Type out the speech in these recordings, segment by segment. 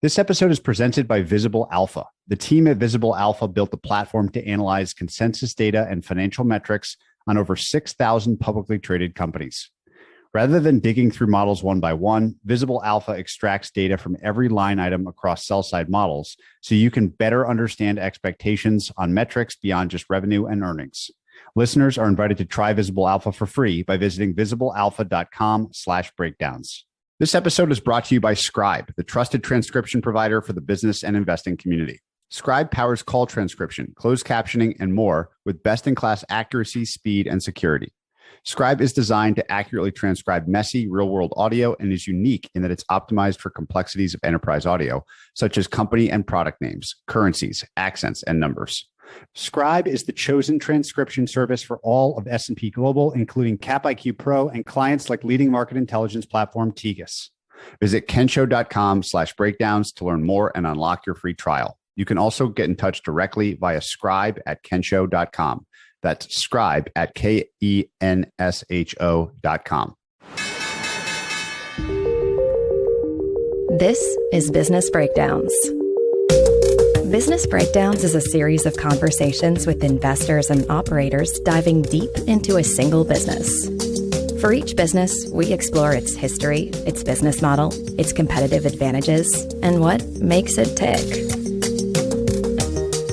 This episode is presented by Visible Alpha. The team at Visible Alpha built a platform to analyze consensus data and financial metrics on over 6,000 publicly traded companies. Rather than digging through models one by one, Visible Alpha extracts data from every line item across sell-side models so you can better understand expectations on metrics beyond just revenue and earnings. Listeners are invited to try Visible Alpha for free by visiting visiblealpha.com/breakdowns. This episode is brought to you by Scribe, the trusted transcription provider for the business and investing community. Scribe powers call transcription, closed captioning, and more with best-in-class accuracy, speed, and security. Scribe is designed to accurately transcribe messy, real-world audio and is unique in that it's optimized for complexities of enterprise audio, such as company and product names, currencies, accents, and numbers. Scribe is the chosen transcription service for all of S&P Global, including CapIQ Pro and clients like leading market intelligence platform Tegas. Visit kensho.com/breakdowns to learn more and unlock your free trial. You can also get in touch directly via scribe@kensho.com. That's scribe at KENSHO.com. This is Business Breakdowns. Business Breakdowns is a series of conversations with investors and operators diving deep into a single business. For each business, we explore its history, its business model, its competitive advantages, and what makes it tick.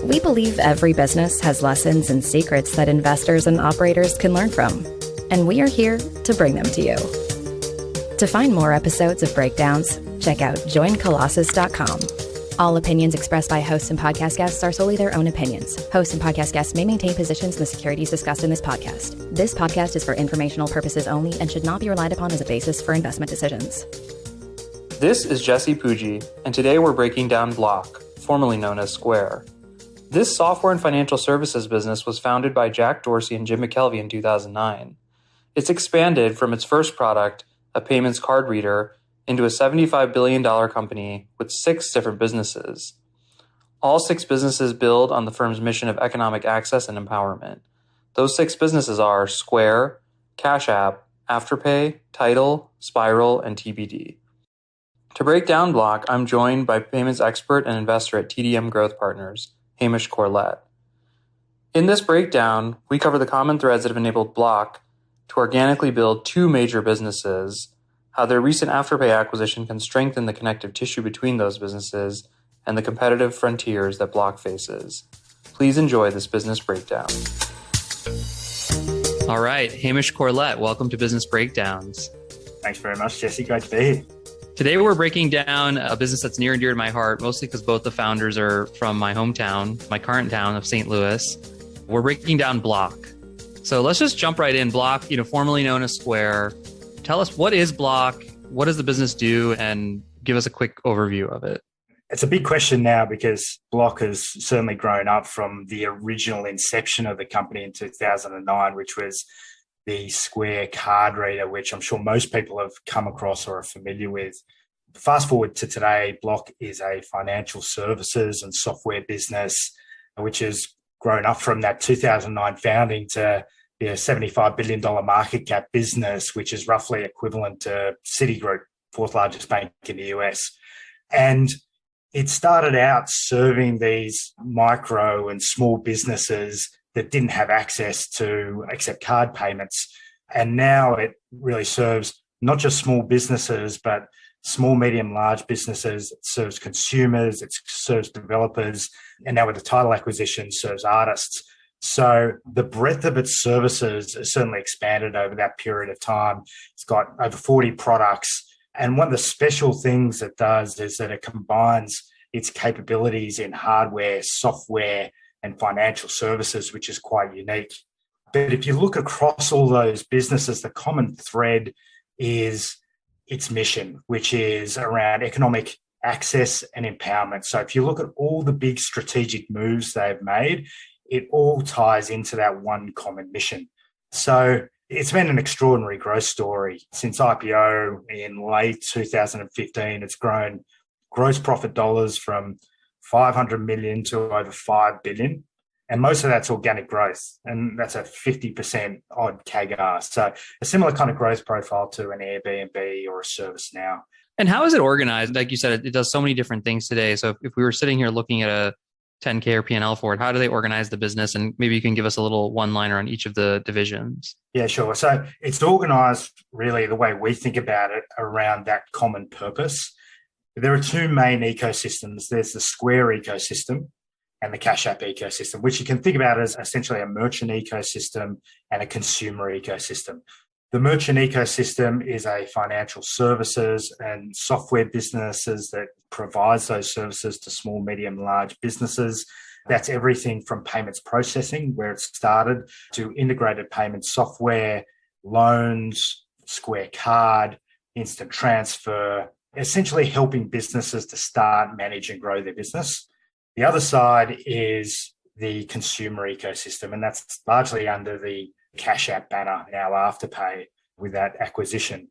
We believe every business has lessons and secrets that investors and operators can learn from, and we are here to bring them to you. To find more episodes of Breakdowns, check out joincolossus.com. All opinions expressed by hosts and podcast guests are solely their own opinions. Hosts and podcast guests may maintain positions in the securities discussed in this podcast. This podcast is for informational purposes only and should not be relied upon as a basis for investment decisions. This is Jesse Pujji, and today we're breaking down Block, formerly known as Square. This software and financial services business was founded by Jack Dorsey and Jim McKelvey in 2009. It's expanded from its first product, a payments card reader, into a $75 billion company with 6 different businesses. All 6 businesses build on the firm's mission of economic access and empowerment. Those 6 businesses are Square, Cash App, Afterpay, Title, Spiral, and TBD. To break down Block, I'm joined by payments expert and investor at TDM Growth Partners, Hamish Corlett. In this breakdown, we cover the common threads that have enabled Block to organically build 2 major businesses, how their recent Afterpay acquisition can strengthen the connective tissue between those businesses, and the competitive frontiers that Block faces. Please enjoy this business breakdown. All right, Hamish Corlett, welcome to Business Breakdowns. Thanks very much, Jesse. Great to be here. Today we're breaking down a business that's near and dear to my heart, mostly because both the founders are from my hometown, my current town of St. Louis. We're breaking down Block. So let's just jump right in. Block, formerly known as Square. Tell us, what is Block? What does the business do? And give us a quick overview of it. It's a big question now because Block has certainly grown up from the original inception of the company in 2009, which was the Square card reader, which I'm sure most people have come across or are familiar with. Fast forward to today, Block is a financial services and software business, which has grown up from that 2009 founding to be a $75 billion market cap business, which is roughly equivalent to Citigroup, 4th largest bank in the US. And it started out serving these micro and small businesses that didn't have access to accept card payments. And now it really serves not just small businesses, but small, medium, large businesses. It serves consumers, it serves developers, and now with the Title acquisition, serves artists. So the breadth of its services has certainly expanded over that period of time. It's got over 40 products. And one of the special things it does is that it combines its capabilities in hardware, software, and financial services, which is quite unique. But if you look across all those businesses, the common thread is its mission, which is around economic access and empowerment. So if you look at all the big strategic moves they've made, it all ties into that one common mission. So it's been an extraordinary growth story. Since IPO in late 2015, it's grown gross profit dollars from 500 million to over 5 billion. And most of that's organic growth. And that's a 50% odd CAGR. So a similar kind of growth profile to an Airbnb or a ServiceNow. And how is it organized? Like you said, it does so many different things today. So if we were sitting here looking at a 10K or P&L for it, how do they organize the business? And maybe you can give us a little one-liner on each of the divisions. Yeah, sure. So it's organized really the way we think about it around that common purpose. There are two main ecosystems. There's the Square ecosystem and the Cash App ecosystem, which you can think about as essentially a merchant ecosystem and a consumer ecosystem. The merchant ecosystem is a financial services and software businesses that provides those services to small, medium, large businesses. That's everything from payments processing, where it started, to integrated payment software, loans, Square Card, instant transfer, essentially helping businesses to start, manage, and grow their business. The other side is the consumer ecosystem, and that's largely under the Cash App banner, now Afterpay, with that acquisition.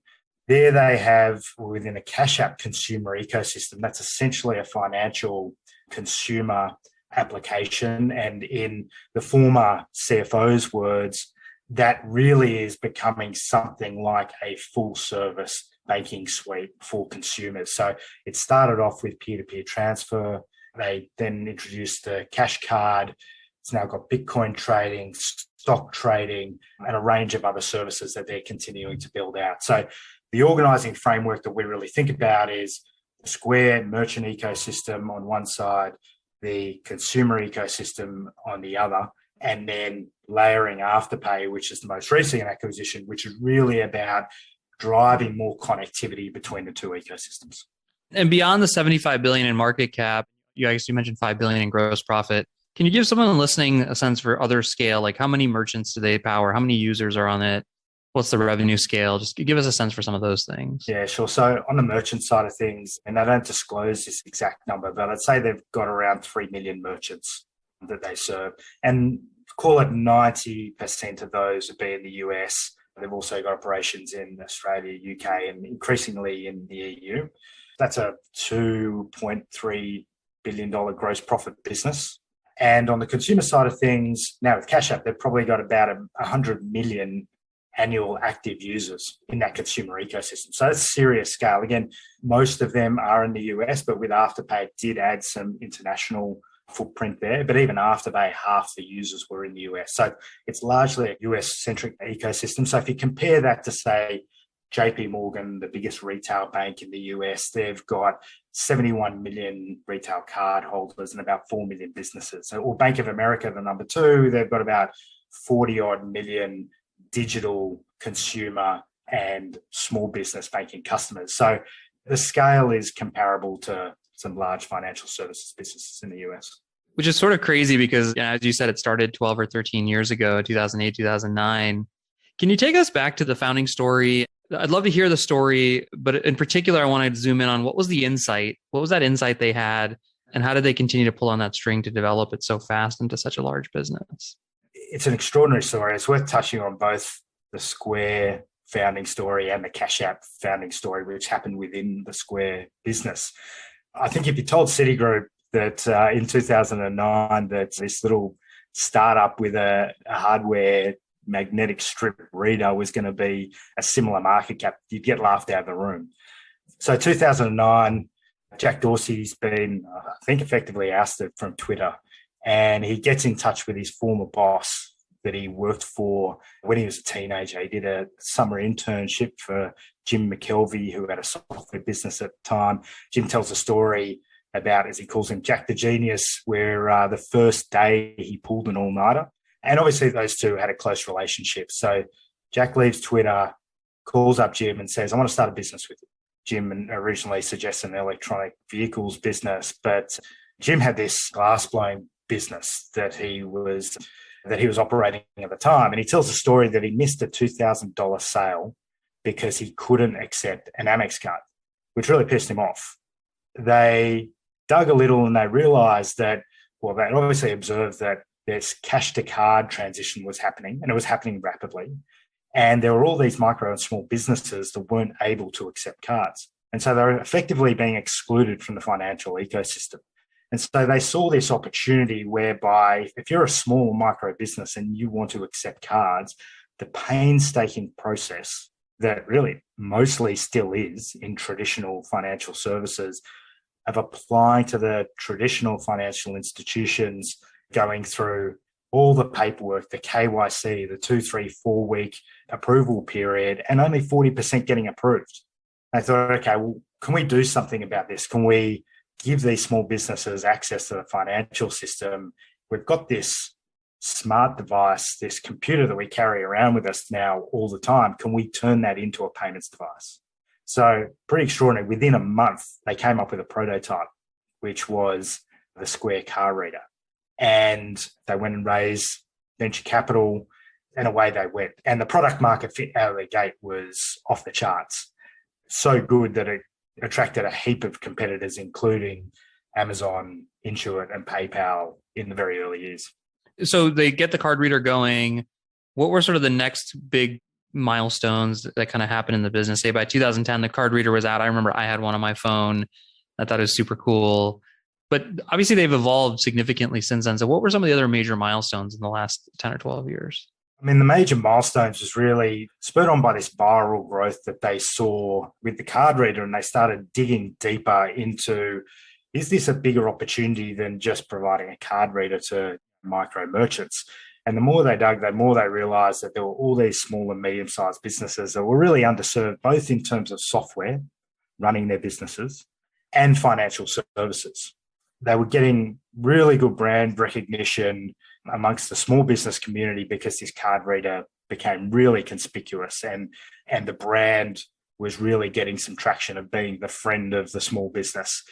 There they have, within a Cash App consumer ecosystem, that's essentially a financial consumer application. And in the former CFO's words, that really is becoming something like a full service banking suite for consumers. So it started off with peer-to-peer transfer. They then introduced the cash card. It's now got Bitcoin trading, stock trading, and a range of other services that they're continuing to build out. So the organizing framework that we really think about is the Square merchant ecosystem on one side, the consumer ecosystem on the other, and then layering Afterpay, which is the most recent acquisition, which is really about driving more connectivity between the two ecosystems. And beyond the 75 billion in market cap, you mentioned 5 billion in gross profit. Can you give someone listening a sense for other scale? Like how many merchants do they power? How many users are on it? What's the revenue scale? Just give us a sense for some of those things. Yeah, sure. So on the merchant side of things, and they don't disclose this exact number, but I'd say they've got around 3 million merchants that they serve. And call it 90% of those would be in the US. They've also got operations in Australia, UK, and increasingly in the EU. That's a $2.3 billion gross profit business. And on the consumer side of things, now with Cash App, they've probably got about 100 million annual active users in that consumer ecosystem. So that's serious scale. Again, most of them are in the US, but with Afterpay, it did add some international footprint there. But even Afterpay, half the users were in the US. So it's largely a US-centric ecosystem. So if you compare that to, say, JP Morgan, the biggest retail bank in the US, they've got 71 million retail card holders and about 4 million businesses. So, or Bank of America, the number two, they've got about 40 odd million digital consumer and small business banking customers. So the scale is comparable to some large financial services businesses in the US. Which is sort of crazy because, as you said, it started 12 or 13 years ago, 2008, 2009. Can you take us back to the founding story? I'd love to hear the story, but in particular, I wanted to zoom in on what was the insight? What was that insight they had? And how did they continue to pull on that string to develop it so fast into such a large business? It's an extraordinary story. It's worth touching on both the Square founding story and the Cash App founding story, which happened within the Square business. I think if you told Citigroup that in 2009 that this little startup with a hardware magnetic strip reader was going to be a similar market cap, you'd get laughed out of the room. So 2009, Jack Dorsey's been, I think, effectively ousted from Twitter, and he gets in touch with his former boss that he worked for when he was a teenager. He did a summer internship for Jim McKelvey, who had a software business at the time. Jim tells a story about, as he calls him, Jack the Genius, where the first day he pulled an all-nighter. And obviously those two had a close relationship. So Jack leaves Twitter, calls up Jim and says, I want to start a business with you. Jim originally suggests an electronic vehicles business, but Jim had this glass-blowing business that he was operating at the time. And he tells a story that he missed a $2,000 sale because he couldn't accept an Amex card, which really pissed him off. They dug a little and they realized that, well, they obviously observed that this cash to card transition was happening, and it was happening rapidly. And there were all these micro and small businesses that weren't able to accept cards. And so they were effectively being excluded from the financial ecosystem. And so they saw this opportunity whereby if you're a small micro business and you want to accept cards, the painstaking process that really mostly still is in traditional financial services, of applying to the traditional financial institutions, going through all the paperwork, the KYC, the 2, 3, 4 week approval period, and only 40% getting approved. I thought, okay, well, can we do something about this? Can we give these small businesses access to the financial system? We've got this smart device, this computer that we carry around with us now all the time. Can we turn that into a payments device? So pretty extraordinary. Within a month, they came up with a prototype, which was the Square card reader. And they went and raised venture capital, and away they went. And the product market fit out of the gate was off the charts. So good that it attracted a heap of competitors, including Amazon, Intuit, and PayPal in the very early years. So they get the card reader going. What were sort of the next big milestones that kind of happened in the business? Say by 2010, the card reader was out. I remember I had one on my phone. I thought it was super cool. But obviously they've evolved significantly since then. So what were some of the other major milestones in the last 10 or 12 years? I mean, the major milestones was really spurred on by this viral growth that they saw with the card reader, and they started digging deeper into, is this a bigger opportunity than just providing a card reader to micro merchants? And the more they dug, the more they realized that there were all these small and medium-sized businesses that were really underserved, both in terms of software, running their businesses, and financial services. They were getting really good brand recognition amongst the small business community because this card reader became really conspicuous, and the brand was really getting some traction of being the friend of the small business.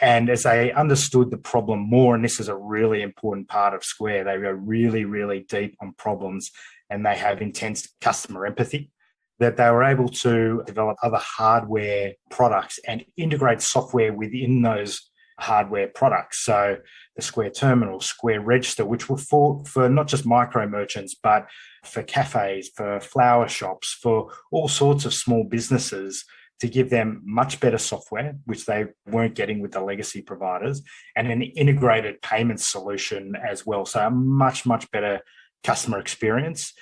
And as they understood the problem more, and this is a really important part of Square, they go really, really deep on problems, and they have intense customer empathy, that they were able to develop other hardware products and integrate software within those hardware products. So the Square Terminal, Square Register, which were for not just micro merchants, but for cafes, for flower shops, for all sorts of small businesses, to give them much better software, which they weren't getting with the legacy providers, and an integrated payment solution as well. So a much, much better customer experience.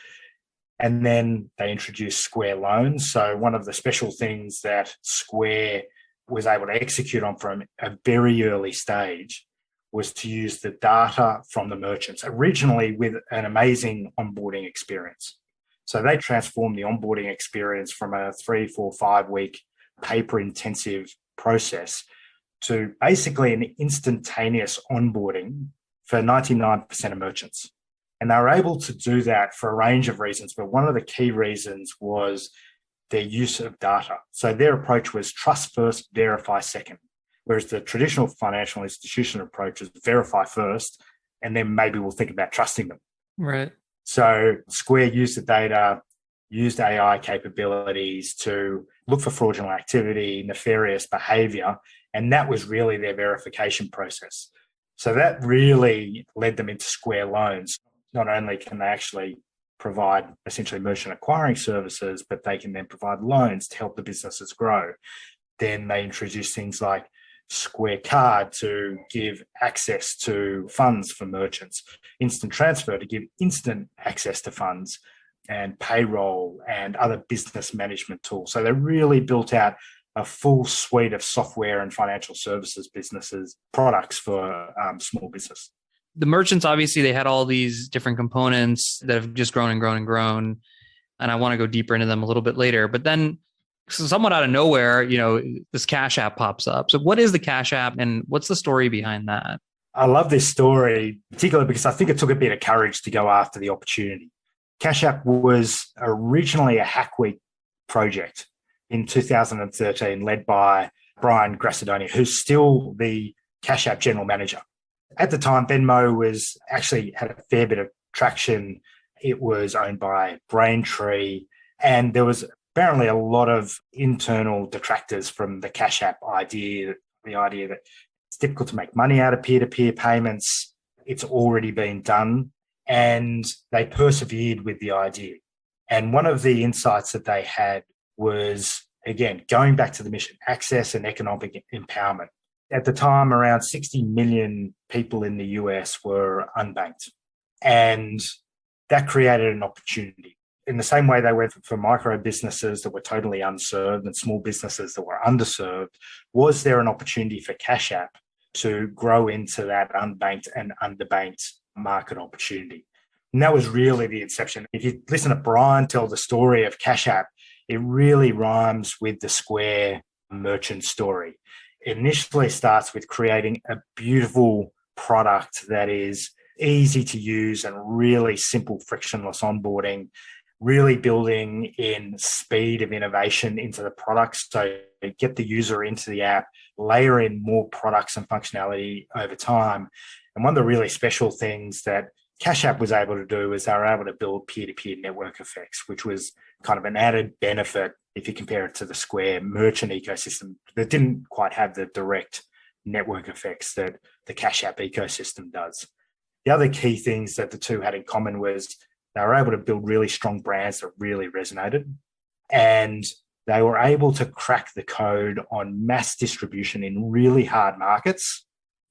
And then they introduced Square Loans. So one of the special things that Square was able to execute on from a very early stage was to use the data from the merchants, originally with an amazing onboarding experience. So they transformed the onboarding experience from a 3, 4, 5 week paper-intensive process to basically an instantaneous onboarding for 99% of merchants. And they were able to do that for a range of reasons, but one of the key reasons was their use of data. So their approach was trust first, verify second, whereas the traditional financial institution approach is verify first, and then maybe we'll think about trusting them. Right. So Square used the data, used AI capabilities to look for fraudulent activity, nefarious behavior, and that was really their verification process. So that really led them into Square Loans. Not only can they actually provide essentially merchant acquiring services, but they can then provide loans to help the businesses grow. Then they introduced things like Square Card to give access to funds for merchants, instant transfer to give instant access to funds, and payroll and other business management tools. So they really built out a full suite of software and financial services businesses products for small business. The merchants, obviously, they had all these different components that have just grown and grown and grown. And I want to go deeper into them a little bit later. But then somewhat out of nowhere, this Cash App pops up. So what is the Cash App and what's the story behind that? I love this story, particularly because I think it took a bit of courage to go after the opportunity. Cash App was originally a Hack Week project in 2013, led by Brian Grassadonia, who's still the Cash App general manager. At the time, Venmo was actually had a fair bit of traction. It was owned by Braintree, and there was apparently a lot of internal detractors from the Cash App idea, the idea that it's difficult to make money out of peer-to-peer payments. It's already been done, and they persevered with the idea. And one of the insights that they had was, again, going back to the mission, access and economic empowerment. At the time, around 60 million people in the US were unbanked. And that created an opportunity. in the same way they went for micro businesses that were totally unserved and small businesses that were underserved, was there an opportunity for Cash App to grow into that unbanked and underbanked market opportunity? And that was really the inception. If you listen to Brian tell the story of Cash App, it really rhymes with the Square merchant story. It initially starts with creating a beautiful product that is easy to use and really simple, frictionless onboarding, really building in speed of innovation into the products. So get the user into the app, layer in more products and functionality over time. And one of the really special things that Cash App was able to do is they were able to build peer-to-peer network effects, which was kind of an added benefit if you compare it to the Square merchant ecosystem that didn't quite have the direct network effects that the Cash App ecosystem does. The other key things that the two had in common was they were able to build really strong brands that really resonated, and they were able to crack the code on mass distribution in really hard markets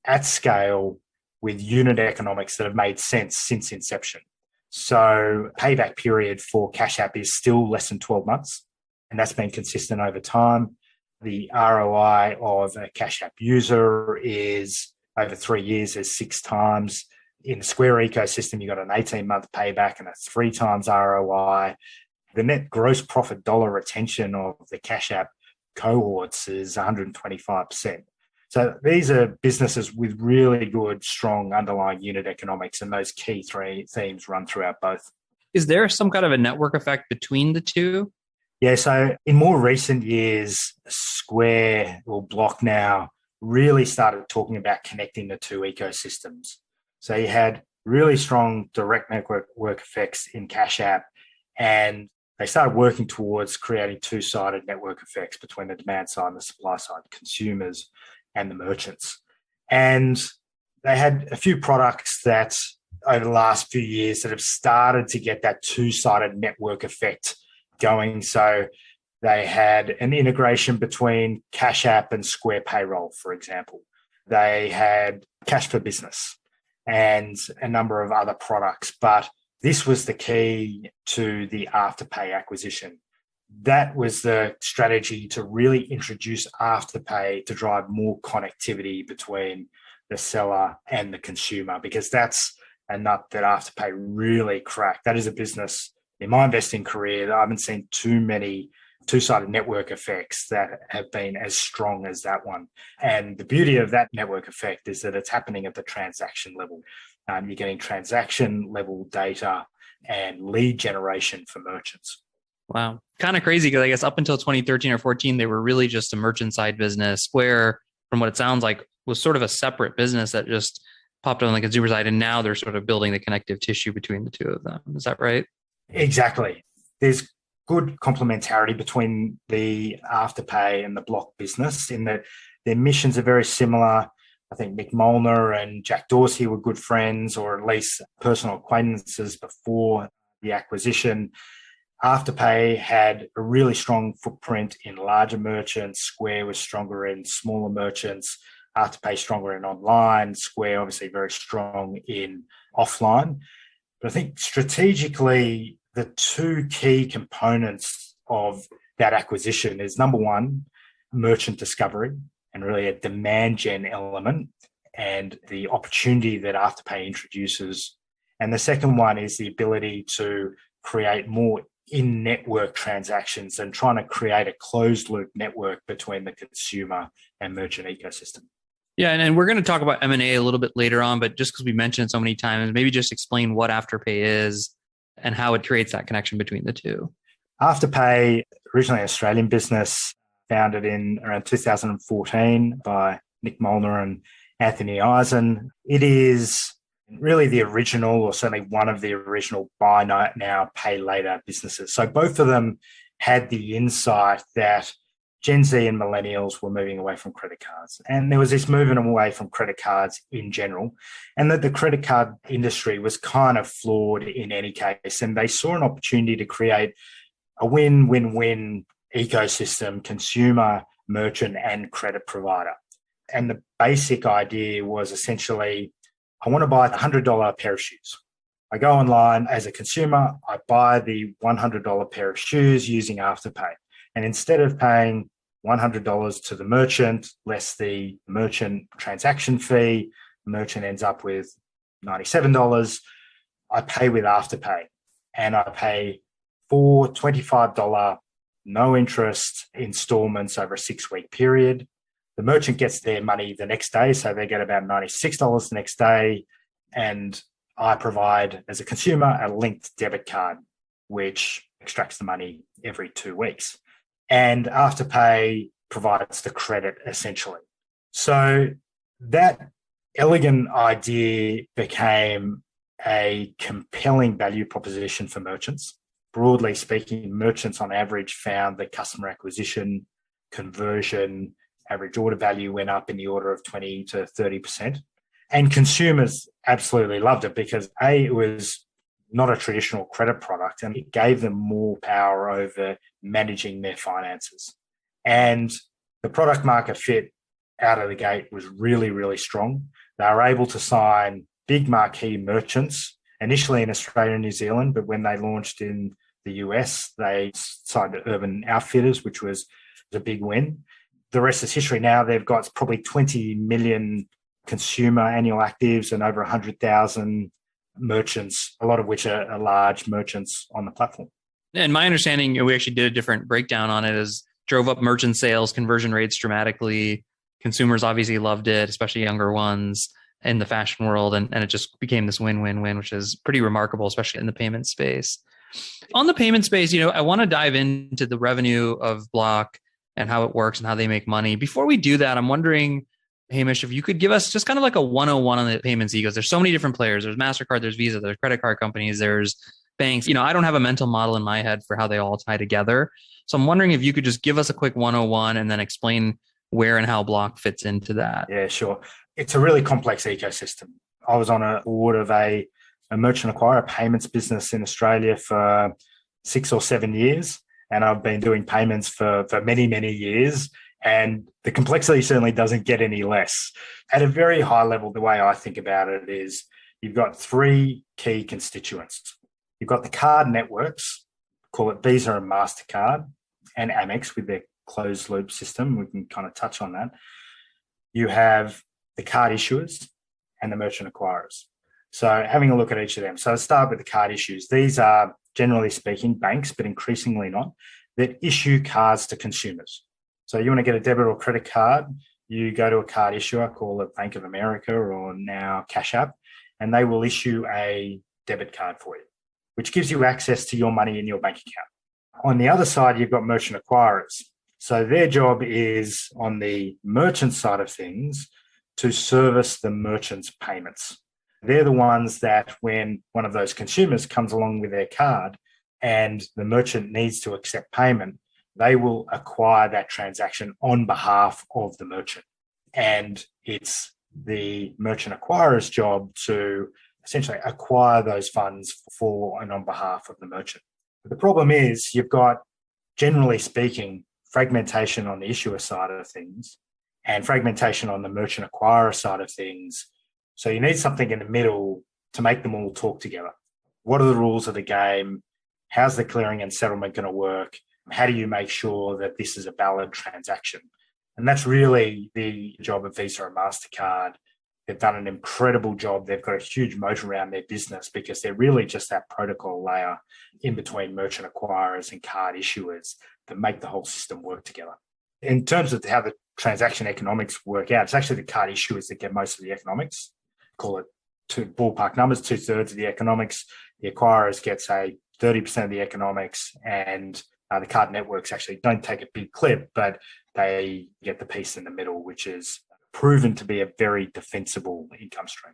at scale with unit economics that have made sense since inception. So payback period for Cash App is still less than 12 months, and that's been consistent over time. The ROI of a Cash App user is over 3 years is 6 times. In the Square ecosystem, you've got an 18-month payback and a 3 times ROI. The net gross profit dollar retention of the Cash App cohorts is 125%. So these are businesses with really good, strong underlying unit economics, and those key 3 themes run throughout both. Is there some kind of a network effect between the two? Yeah, so in more recent years, Square or Block now really started talking about connecting the 2 ecosystems. So you had really strong direct network effects in Cash App, and they started working towards creating 2-sided network effects between the demand side and the supply side, consumers and the merchants. And they had a few products that over the last few years that have started to get that 2-sided network effect going. So they had an integration between Cash App and Square Payroll, for example. They had Cash for Business and a number of other products. But this was the key to the Afterpay acquisition. That was the strategy to really introduce Afterpay to drive more connectivity between the seller and the consumer, because that's a nut that Afterpay really cracked. That is a business in my investing career that I haven't seen too many 2-sided network effects that have been as strong as that one. And the beauty of that network effect is that it's happening at the transaction level. You're getting transaction level data and lead generation for merchants. Wow. Kind of crazy, because I guess up until 2013 or 14, they were really just a merchant side business. Square, from what it sounds like, was sort of a separate business that just popped on the consumer side. And now they're sort of building the connective tissue between the two of them. Is that right? Exactly. There's good complementarity between the Afterpay and the Block business in that their missions are very similar. I think Nick Molnar and Jack Dorsey were good friends, or at least personal acquaintances before the acquisition. Afterpay had a really strong footprint in larger merchants. Square was stronger in smaller merchants. Afterpay stronger in online. Square obviously very strong in offline. But I think strategically, the 2 key components of that acquisition is, number one, merchant discovery and really a demand gen element and the opportunity that Afterpay introduces. And the second one is the ability to create more in-network transactions and trying to create a closed loop network between the consumer and merchant ecosystem. Yeah, and we're going to talk about M&A a little bit later on, but just because we mentioned it so many times, maybe just explain what Afterpay is and how it creates that connection between the two. Afterpay, originally an Australian business, founded in around 2014 by Nick Molnar and Anthony Eisen. It is really the original, or certainly one of the original buy now, pay later businesses. So both of them had the insight that Gen Z and millennials were moving away from credit cards. And there was this movement away from credit cards in general, and that the credit card industry was kind of flawed in any case. And they saw an opportunity to create a win-win-win ecosystem, consumer, merchant, and credit provider. And the basic idea was essentially, I want to buy a $100 pair of shoes. I go online as a consumer, I buy the $100 pair of shoes using Afterpay. And instead of paying $100 to the merchant, less the merchant transaction fee, the merchant ends up with $97. I pay with Afterpay, and I pay 4 $25 no interest installments over a 6-week period. The merchant gets their money the next day, so they get about $96 the next day. And I provide, as a consumer, a linked debit card, which extracts the money every 2 weeks. And Afterpay provides the credit, essentially. So that elegant idea became a compelling value proposition for merchants. Broadly speaking, merchants on average found that customer acquisition, conversion, average order value went up in the order of 20 to 30%. And consumers absolutely loved it because it was not a traditional credit product, and it gave them more power over managing their finances. And the product market fit out of the gate was really, really strong. They were able to sign big marquee merchants, initially in Australia and New Zealand, but when they launched in the US, they signed Urban Outfitters, which was a big win. The rest is history now. They've got probably 20 million consumer annual actives and over 100,000 merchants, a lot of which are large merchants on the platform. And my understanding, we actually did a different breakdown on it, is drove up merchant sales, conversion rates dramatically. Consumers obviously loved it, especially younger ones in the fashion world. And it just became this win-win-win, which is pretty remarkable, especially in the payment space. On the payment space, I want to dive into the revenue of Block and how it works and how they make money. Before we do that, I'm wondering, Hamish, if you could give us just kind of like a 101 on the payments ecosystem. There's so many different players. There's MasterCard, there's Visa, there's credit card companies, there's banks. I don't have a mental model in my head for how they all tie together. So I'm wondering if you could just give us a quick 101 and then explain where and how Block fits into that. Yeah, sure. It's a really complex ecosystem. I was on a board of a merchant acquirer payments business in Australia for 6 or 7 years. And I've been doing payments for many, many years. And the complexity certainly doesn't get any less. At a very high level, the way I think about it is you've got 3 key constituents. You've got the card networks, call it Visa and MasterCard, and Amex with their closed loop system. We can kind of touch on that. You have the card issuers and the merchant acquirers. So having a look at each of them. So let's start with the card issues. These are, generally speaking, banks, but increasingly not, that issue cards to consumers. So you want to get a debit or credit card, you go to a card issuer, call it Bank of America or now Cash App, and they will issue a debit card for you, which gives you access to your money in your bank account. On the other side, you've got merchant acquirers. So their job is, on the merchant side of things, to service the merchant's payments. They're the ones that when one of those consumers comes along with their card and the merchant needs to accept payment, they will acquire that transaction on behalf of the merchant. And it's the merchant acquirer's job to essentially acquire those funds for and on behalf of the merchant. But the problem is you've got, generally speaking, fragmentation on the issuer side of things and fragmentation on the merchant acquirer side of things. So you need something in the middle to make them all talk together. What are the rules of the game? How's the clearing and settlement going to work? How do you make sure that this is a valid transaction? And that's really the job of Visa and MasterCard. They've done an incredible job. They've got a huge moat around their business because they're really just that protocol layer in between merchant acquirers and card issuers that make the whole system work together. In terms of how the transaction economics work out, it's actually the card issuers that get most of the economics. Call it ballpark numbers, 2/3 of the economics. The acquirers get, say, 30% of the economics, and the card networks actually don't take a big clip, but they get the piece in the middle, which is proven to be a very defensible income stream.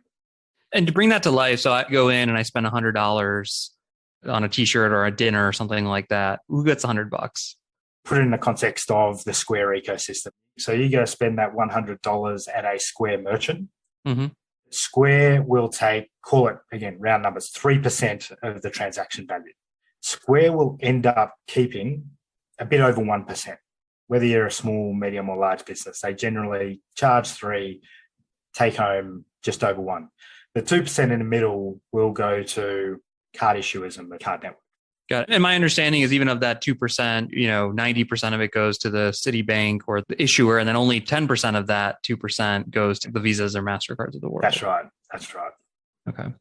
And to bring that to life, so I go in and I spend $100 on a t-shirt or a dinner or something like that. Who gets $100? Put it in the context of the Square ecosystem. So you go spend that $100 at a Square merchant. Mm-hmm. Square will take, call it, again, round numbers, 3% of the transaction value. Square will end up keeping a bit over 1%. Whether you're a small, medium or large business, they generally charge 3%, take home just over 1. The 2% in the middle will go to card issuers and the card network. Got it. And my understanding is even of that 2%, 90% of it goes to the Citibank or the issuer, and then only 10% of that 2% goes to the Visas or MasterCards of the world. That's right. Okay.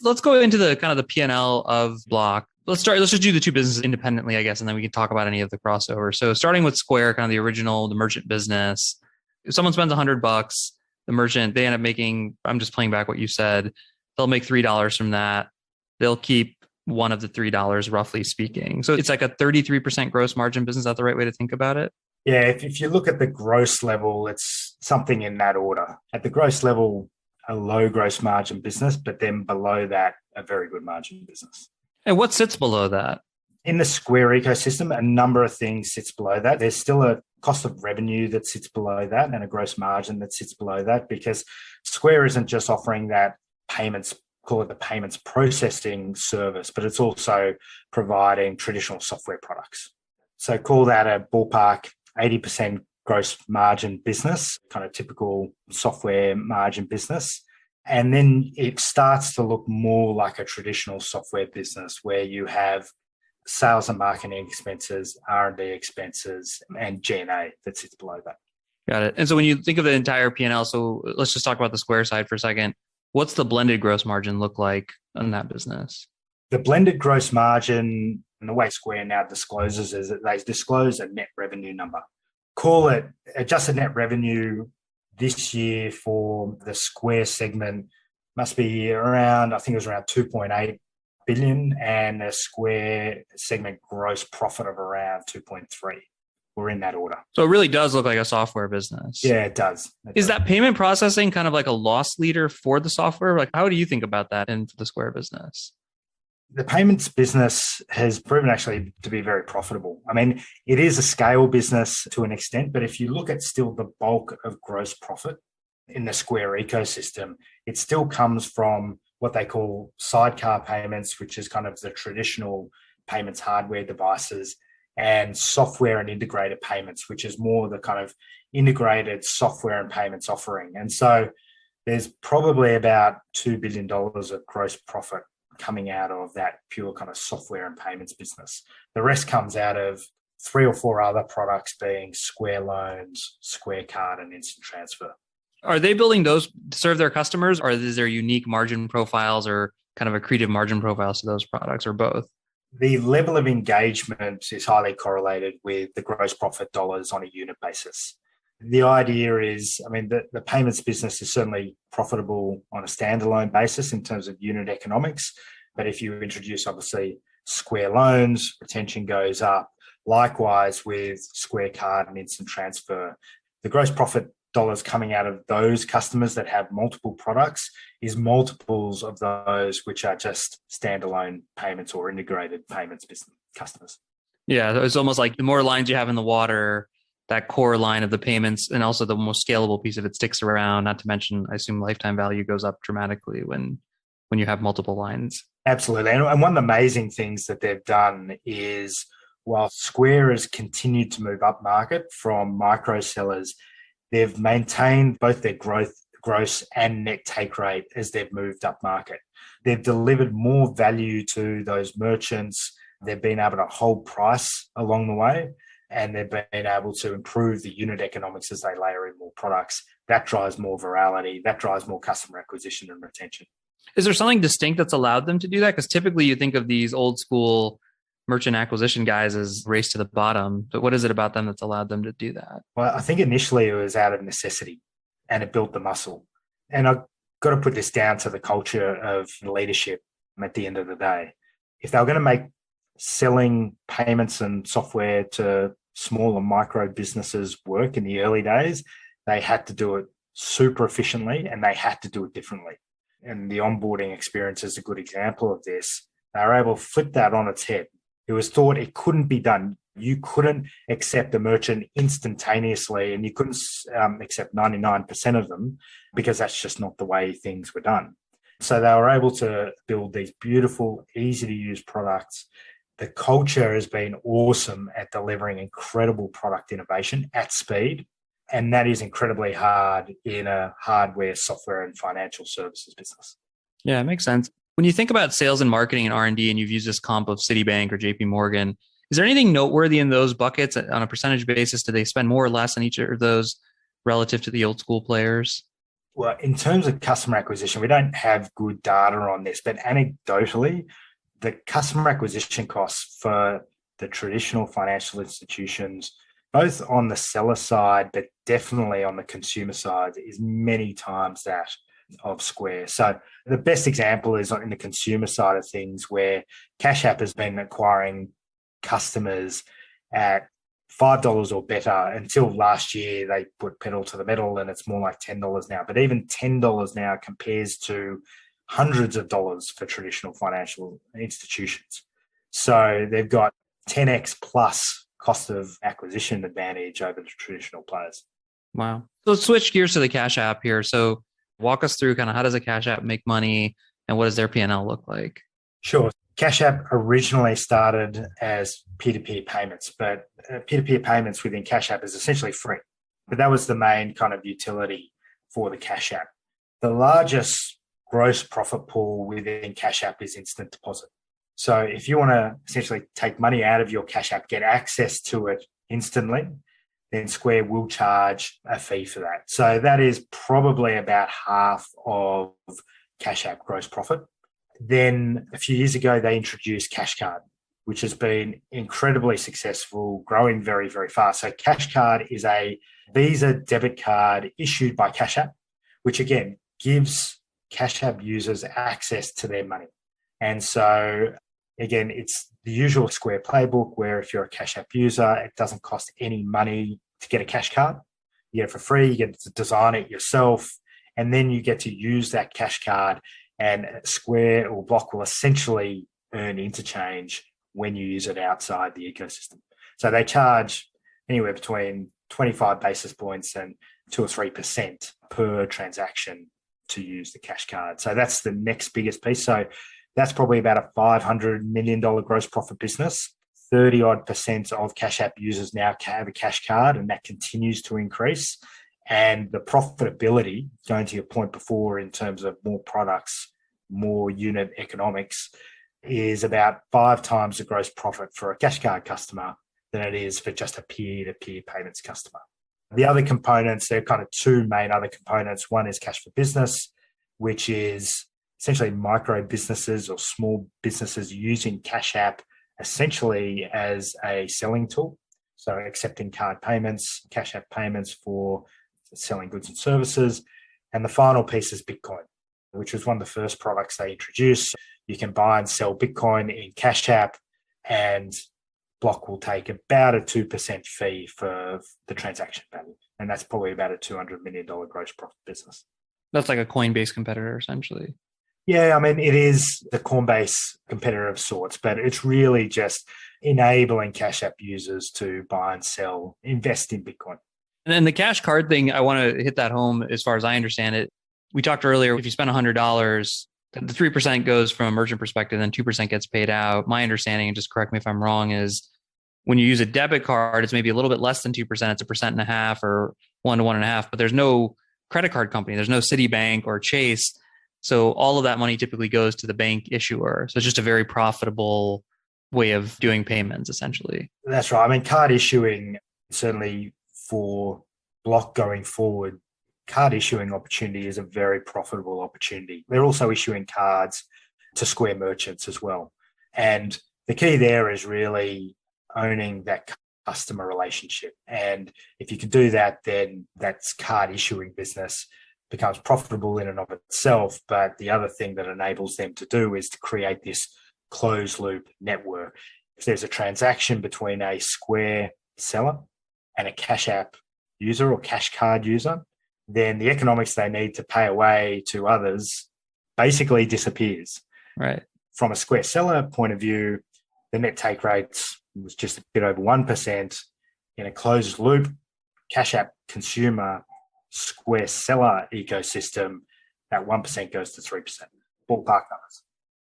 Let's go into the kind of the P&L of Block. Let's just do the two businesses independently, I guess, and then we can talk about any of the crossover. So starting with Square, kind of the original, the merchant business. If someone spends $100, the merchant, they end up making, I'm just playing back what you said, they'll make $3 from that. They'll keep one of the $3, roughly speaking. So it's like a 33% gross margin business. Is that the right way to think about it? Yeah, if you look at the gross level, it's something in that order. At the gross level, a low gross margin business, but then below that, a very good margin business. And what sits below that? In the Square ecosystem, a number of things sits below that. There's still a cost of revenue that sits below that and a gross margin that sits below that, because Square isn't just offering that payments, call it the payments processing service, but it's also providing traditional software products. So call that a ballpark 80% gross margin business, kind of typical software margin business. And then it starts to look more like a traditional software business where you have sales and marketing expenses, R&D expenses, and G&A that sits below that. Got it. And so when you think of the entire P&L, so let's just talk about the Square side for a second. What's the blended gross margin look like on that business? The blended gross margin, and the way Square now discloses is that they disclose a net revenue number. Call it adjusted net revenue this year for the Square segment must be around, I think it was around 2.8 billion, and a Square segment gross profit of around 2.3. We're in that order. So it really does look like a software business. Yeah, it does. Is that payment processing kind of like a loss leader for the software? Like, how do you think about that in the Square business? The payments business has proven actually to be very profitable. I mean, it is a scale business to an extent, but if you look at still the bulk of gross profit in the Square ecosystem, it still comes from what they call sidecar payments, which is kind of the traditional payments hardware devices, and software and integrated payments, which is more the kind of integrated software and payments offering. And so there's probably about $2 billion of gross profit coming out of that pure kind of software and payments business. The rest comes out of 3 or 4 other products being Square Loans, Square Card, and Instant Transfer. Are they building those to serve their customers, or is there unique margin profiles or kind of accretive margin profiles to those products, or both? The level of engagement is highly correlated with the gross profit dollars on a unit basis. The idea is, I mean, the payments business is certainly profitable on a standalone basis in terms of unit economics. But if you introduce, obviously, Square Loans, retention goes up. Likewise with Square Card and Instant Transfer, the gross profit dollars coming out of those customers that have multiple products is multiples of those which are just standalone payments or integrated payments business customers. Yeah, it's almost like the more lines you have in the water, that core line of the payments and also the most scalable piece of it sticks around, not to mention, I assume lifetime value goes up dramatically when you have multiple lines. Absolutely. And one of the amazing things that they've done is while Square has continued to move up market from micro sellers, they've maintained both their gross and net take rate as they've moved up market. They've delivered more value to those merchants. They've been able to hold price along the way, and they've been able to improve the unit economics as they layer in more products. That drives more virality. That drives more customer acquisition and retention. Is there something distinct that's allowed them to do that? Because typically you think of these old school merchant acquisition guys as race to the bottom, but what is it about them that's allowed them to do that? Well, I think initially it was out of necessity and it built the muscle. And I've got to put this down to the culture of leadership at the end of the day. If they were going to make selling payments and software to small and micro businesses work in the early days, they had to do it super efficiently and they had to do it differently. And the onboarding experience is a good example of this. They were able to flip that on its head. It was thought it couldn't be done. You couldn't accept a merchant instantaneously, and you couldn't accept 99% of them because that's just not the way things were done. So they were able to build these beautiful, easy-to-use products. The culture has been awesome at delivering incredible product innovation at speed. And that is incredibly hard in a hardware, software, and financial services business. Yeah, it makes sense. When you think about sales and marketing and R&D, and you've used this comp of Citibank or JP Morgan, is there anything noteworthy in those buckets on a percentage basis? Do they spend more or less on each of those relative to the old school players? Well, in terms of customer acquisition, we don't have good data on this, but anecdotally, the customer acquisition costs for the traditional financial institutions, both on the seller side, but definitely on the consumer side, is many times that of Square. So the best example is in the consumer side of things, where Cash App has been acquiring customers at $5 or better. Until last year, they put pedal to the metal and it's more like $10 now. But even $10 now compares to hundreds of dollars for traditional financial institutions. So they've got 10x plus cost of acquisition advantage over the traditional players. Wow. So let's switch gears to the Cash App here. So walk us through kind of how does a Cash App make money and what does their P&L look like? Sure. Cash App originally started as peer-to-peer payments, but peer-to-peer payments within Cash App is essentially free. But that was the main kind of utility for the Cash App. The largest gross profit pool within Cash App is instant deposit. So if you want to essentially take money out of your Cash App, get access to it instantly, then Square will charge a fee for that. So that is probably about half of Cash App gross profit. Then a few years ago, they introduced Cash Card, which has been incredibly successful, growing very, very fast. So Cash Card is a Visa debit card issued by Cash App, which again gives Cash App users access to their money. And so again, it's the usual Square playbook where if you're a Cash App user, it doesn't cost any money to get a Cash Card. You get it for free, you get to design it yourself, and then you get to use that Cash Card, and Square or Block will essentially earn interchange when you use it outside the ecosystem. So they charge anywhere between 25 basis points and 2 or 3% per transaction to use the Cash Card. So that's the next biggest piece. So that's probably about a $500 million gross profit business. 30% of Cash App users now have a Cash Card, and that continues to increase. And the profitability, going to your point before in terms of more products, more unit economics, is about 5 times the gross profit for a Cash Card customer than it is for just a peer-to-peer payments customer. The other components, there are kind of 2 main other components. One is Cash for Business, which is essentially micro businesses or small businesses using Cash App essentially as a selling tool. So accepting card payments, Cash App payments for selling goods and services. And the final piece is Bitcoin, which was one of the first products they introduced. You can buy and sell Bitcoin in Cash App, and Block will take about a 2% fee for the transaction value. And that's probably about a $200 million gross profit business. That's like a Coinbase competitor, essentially. Yeah, I mean, it is the Coinbase competitor of sorts, but it's really just enabling Cash App users to buy and sell, invest in Bitcoin. And then the Cash Card thing, I want to hit that home as far as I understand it. We talked earlier, if you spend $100, the 3% goes from a merchant perspective, then 2% gets paid out. My understanding, and just correct me if I'm wrong, is when you use a debit card, it's maybe a little bit less than 2%. It's 1.5% or 1 to 1.5%, but there's no credit card company. There's no Citibank or Chase. So all of that money typically goes to the bank issuer. So it's just a very profitable way of doing payments, essentially. That's right. I mean, card issuing, certainly for Block going forward, card issuing opportunity is a very profitable opportunity. They're also issuing cards to Square merchants as well. And the key there is really owning that customer relationship. And if you can do that, then that's card issuing business becomes profitable in and of itself. But the other thing that enables them to do is to create this closed loop network. If there's a transaction between a Square seller and a Cash App user or Cash Card user, then the economics they need to pay away to others basically disappears. Right. From a Square seller point of view, the net take rates was just a bit over 1%. In a closed loop Cash App consumer Square seller ecosystem, that 1% goes to 3%. Ballpark numbers.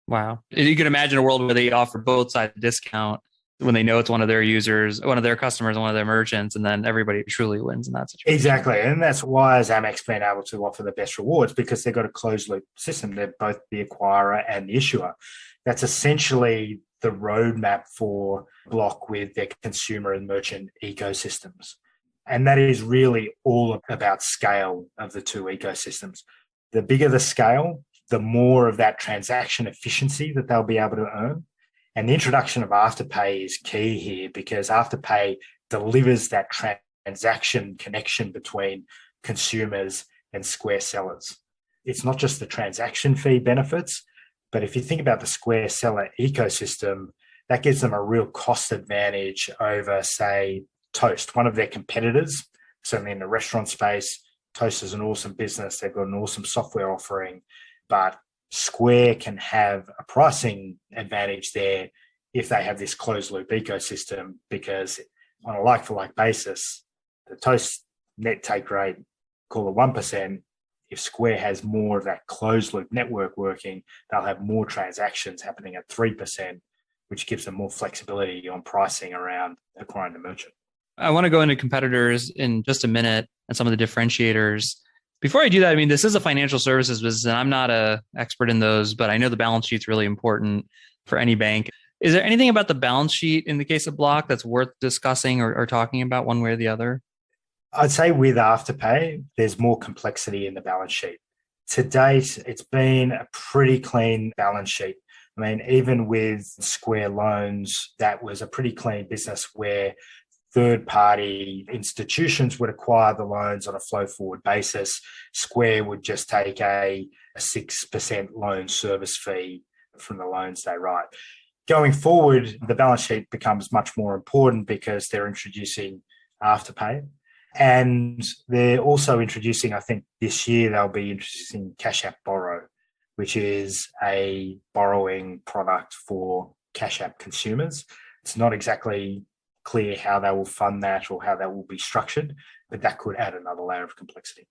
Wow. You can imagine a world where they offer both sides a discount. when they know it's one of their users, one of their customers, one of their merchants, and then everybody truly wins in that situation. Exactly. And that's why is Amex being able to offer the best rewards, because they've got a closed loop system. They're both the acquirer and the issuer. That's essentially the roadmap for Block with their consumer and merchant ecosystems. And that is really all about scale of the two ecosystems. The bigger the scale, the more of that transaction efficiency that they'll be able to earn. And the introduction of Afterpay is key here, because Afterpay delivers that transaction connection between consumers and Square sellers. It's not just the transaction fee benefits, but if you think about the Square seller ecosystem, that gives them a real cost advantage over, say, Toast, one of their competitors, certainly in the restaurant space. Toast is an awesome business. They've got an awesome software offering, but Square can have a pricing advantage there if they have this closed loop ecosystem, because on a like-for-like basis, the Toast net take rate, call it 1%. If Square has more of that closed loop network working, they'll have more transactions happening at 3%, which gives them more flexibility on pricing around acquiring the merchant. I want to go into competitors in just a minute and some of the differentiators. Before I do that, I mean, this is a financial services business, and I'm not an expert in those, but I know the balance sheet's really important for any bank. Is there anything about the balance sheet in the case of Block that's worth discussing or talking about one way or the other? I'd say with Afterpay, there's more complexity in the balance sheet. To date, it's been a pretty clean balance sheet. I mean, even with Square loans, that was a pretty clean business where third-party institutions would acquire the loans on a flow-forward basis. Square would just take a 6% loan service fee from the loans they write. Going forward, the balance sheet becomes much more important because they're introducing Afterpay. And they're also introducing, I think this year, they'll be introducing Cash App Borrow, which is a borrowing product for Cash App consumers. It's not exactly clear how they will fund that or how that will be structured, but that could add another layer of complexity.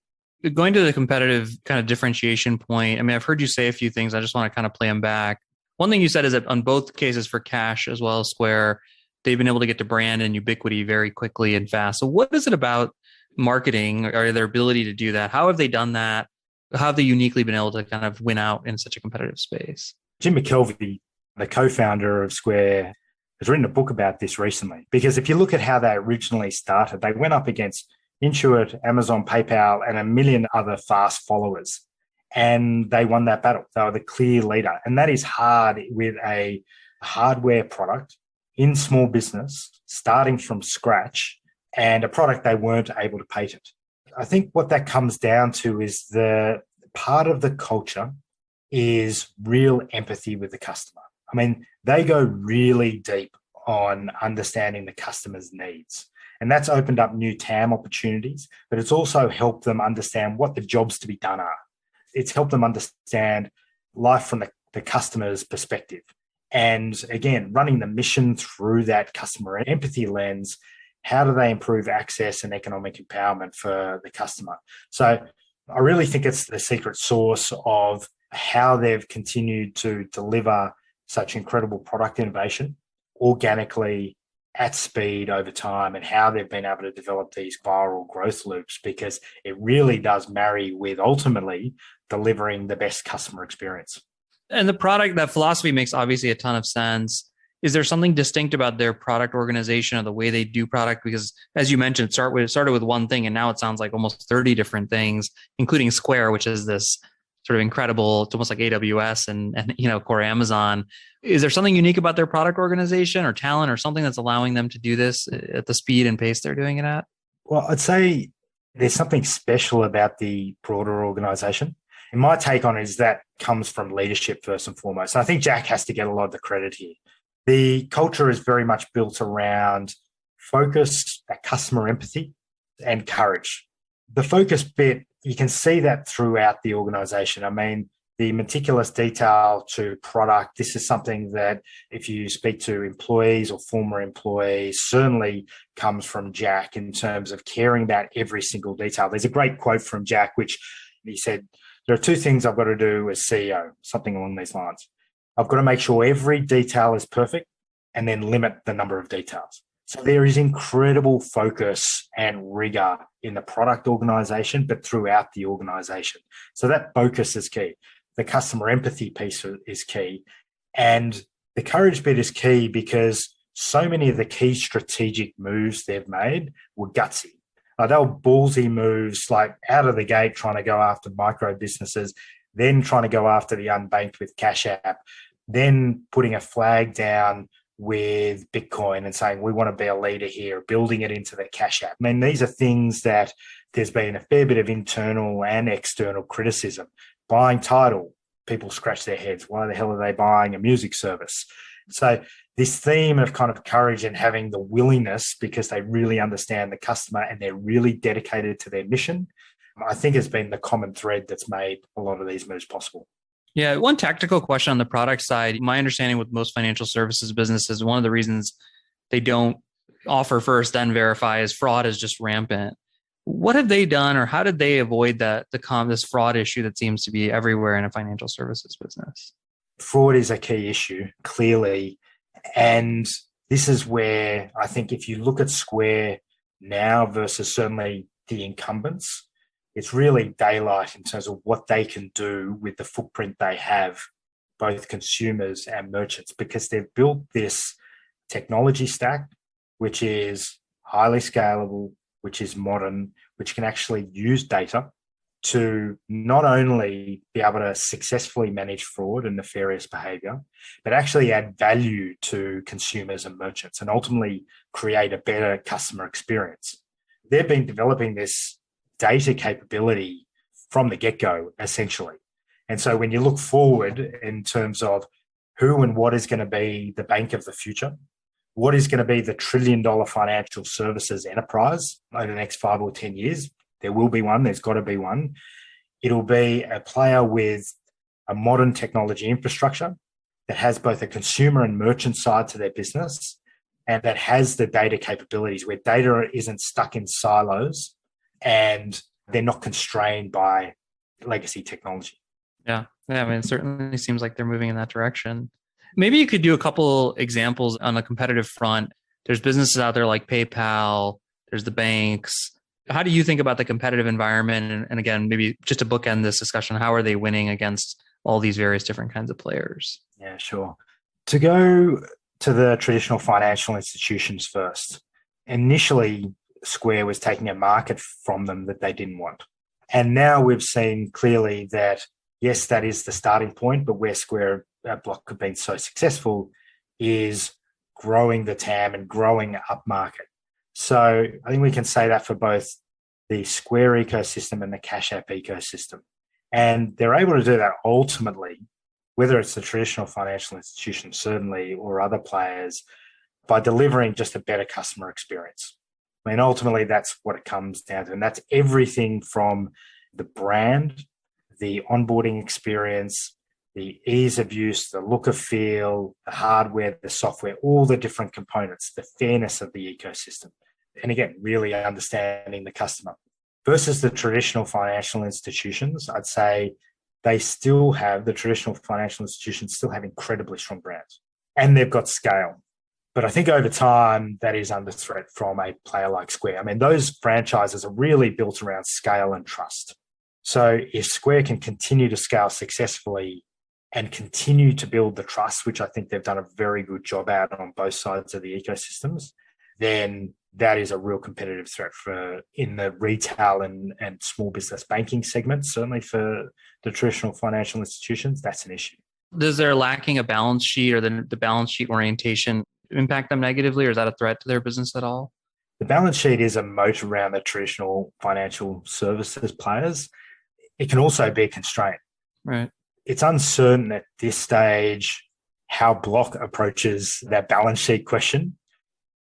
Going to the competitive kind of differentiation point, I mean, I've heard you say a few things. I just want to kind of play them back. One thing you said is that on both cases for Cash as well as Square, they've been able to get to brand and ubiquity very quickly and fast. So what is it about marketing or their ability to do that? How have they done that? How have they uniquely been able to kind of win out in such a competitive space? Jim McKelvey, the co-founder of Square, has written a book about this recently, because if you look at how they originally started, they went up against Intuit, Amazon, PayPal, and a million other fast followers, and they won that battle. They were the clear leader, and that is hard with a hardware product in small business, starting from scratch, and a product they weren't able to patent. I think what that comes down to is the part of the culture is real empathy with the customer. I mean, they go really deep on understanding the customer's needs. And that's opened up new TAM opportunities, but it's also helped them understand what the jobs to be done are. It's helped them understand life from the customer's perspective. And again, running the mission through that customer empathy lens, how do they improve access and economic empowerment for the customer? So I really think it's the secret sauce of how they've continued to deliver such incredible product innovation organically at speed over time, and how they've been able to develop these viral growth loops, because it really does marry with ultimately delivering the best customer experience. And the product, that philosophy makes obviously a ton of sense. Is there something distinct about their product organization or the way they do product? Because as you mentioned, it started with one thing, and now it sounds like almost 30 different things, including Square, which is this sort of incredible, it's almost like AWS and core Amazon. Is there something unique about their product organization or talent or something that's allowing them to do this at the speed and pace they're doing it at? Well, I'd say there's something special about the broader organization. And my take on it is that comes from leadership first and foremost. And I think Jack has to get a lot of the credit here. The culture is very much built around focus, customer empathy, and courage. The focus bit, you can see that throughout the organization. I mean, the meticulous detail to product, this is something that if you speak to employees or former employees, certainly comes from Jack in terms of caring about every single detail. There's a great quote from Jack, which he said, there are two things I've got to do as CEO, something along these lines. I've got to make sure every detail is perfect, and then limit the number of details. So there is incredible focus and rigor in the product organization, but throughout the organization. So that focus is key. The customer empathy piece is key. And the courage bit is key because so many of the key strategic moves they've made were gutsy. They were ballsy moves, like out of the gate, trying to go after micro businesses, then trying to go after the unbanked with Cash App, then putting a flag down with Bitcoin and saying, we want to be a leader here, building it into the Cash App. I mean, these are things that there's been a fair bit of internal and external criticism. Buying title, people scratch their heads. Why the hell are they buying a music service? So this theme of kind of courage and having the willingness, because they really understand the customer and they're really dedicated to their mission, I think has been the common thread that's made a lot of these moves possible. Yeah, one tactical question on the product side. My understanding with most financial services businesses, one of the reasons they don't offer first, then verify is fraud is just rampant. What have they done, or how did they avoid this fraud issue that seems to be everywhere in a financial services business? Fraud is a key issue, clearly. And this is where I think if you look at Square now versus certainly the incumbents, it's really daylight in terms of what they can do with the footprint they have, both consumers and merchants, because they've built this technology stack, which is highly scalable, which is modern, which can actually use data to not only be able to successfully manage fraud and nefarious behavior, but actually add value to consumers and merchants and ultimately create a better customer experience. They've been developing this data capability from the get-go, essentially. And so when you look forward in terms of who and what is going to be the bank of the future, what is going to be the $1 trillion financial services enterprise over the next 5 or 10 years, there will be one, there's got to be one. It'll be a player with a modern technology infrastructure that has both a consumer and merchant side to their business, and that has the data capabilities where data isn't stuck in silos and they're not constrained by legacy technology. Yeah, I mean, it certainly seems like they're moving in that direction. Maybe you could do a couple examples on the competitive front. There's businesses out there like PayPal, there's the banks. How do you think about the competitive environment? And again, maybe just to bookend this discussion, how are they winning against all these various different kinds of players? Yeah, sure. To go to the traditional financial institutions first, initially, Square was taking a market from them that they didn't want. And now we've seen clearly that, yes, that is the starting point, but where Square Block have been so successful is growing the TAM and growing up market. So I think we can say that for both the Square ecosystem and the Cash App ecosystem. And they're able to do that ultimately, whether it's the traditional financial institution, certainly, or other players, by delivering just a better customer experience. I mean, ultimately, that's what it comes down to. And that's everything from the brand, the onboarding experience, the ease of use, the look and feel, the hardware, the software, all the different components, the fairness of the ecosystem. And again, really understanding the customer. Versus the traditional financial institutions, I'd say the traditional financial institutions still have incredibly strong brands. And they've got scale. But I think over time, that is under threat from a player like Square. I mean, those franchises are really built around scale and trust. So if Square can continue to scale successfully and continue to build the trust, which I think they've done a very good job at on both sides of the ecosystems, then that is a real competitive threat in the retail and small business banking segments. Certainly for the traditional financial institutions, that's an issue. Does their lacking a balance sheet or the balance sheet orientation impact them negatively, or is that a threat to their business at all? The balance sheet is a moat around the traditional financial services players. It can also be a constraint. Right. It's uncertain at this stage how Block approaches that balance sheet question.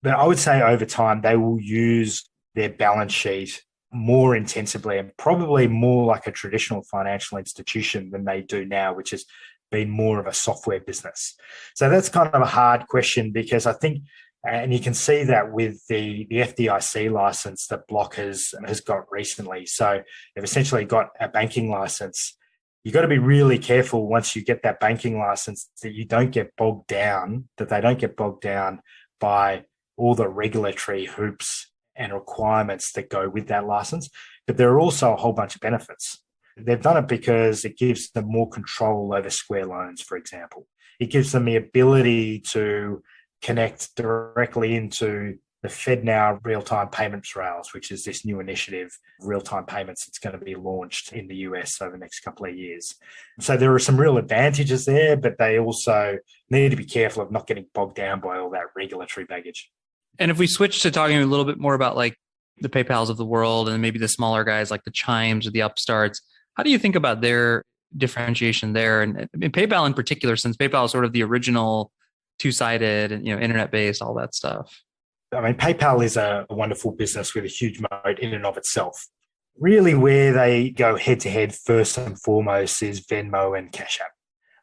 But I would say over time, they will use their balance sheet more intensively and probably more like a traditional financial institution than they do now, which has been more of a software business. So that's kind of a hard question because I think, and you can see that with the FDIC license that Block has got recently. So they've essentially got a banking license. you got to be really careful once you get that banking license that you don't get bogged down, that they don't get bogged down by all the regulatory hoops and requirements that go with that license. But there are also a whole bunch of benefits. They've done it because it gives them more control over Square loans, for example. It gives them the ability to connect directly into the FedNow real-time payments rails, which is this new initiative, real-time payments that's going to be launched in the US over the next couple of years. So there are some real advantages there, but they also need to be careful of not getting bogged down by all that regulatory baggage. And if we switch to talking a little bit more about like the PayPals of the world and maybe the smaller guys like the Chimes or the upstarts, how do you think about their differentiation there? And PayPal in particular, since PayPal is sort of the original two-sided and internet-based, all that stuff. I mean, PayPal is a wonderful business with a huge moat in and of itself. Really, where they go head-to-head first and foremost is Venmo and Cash App.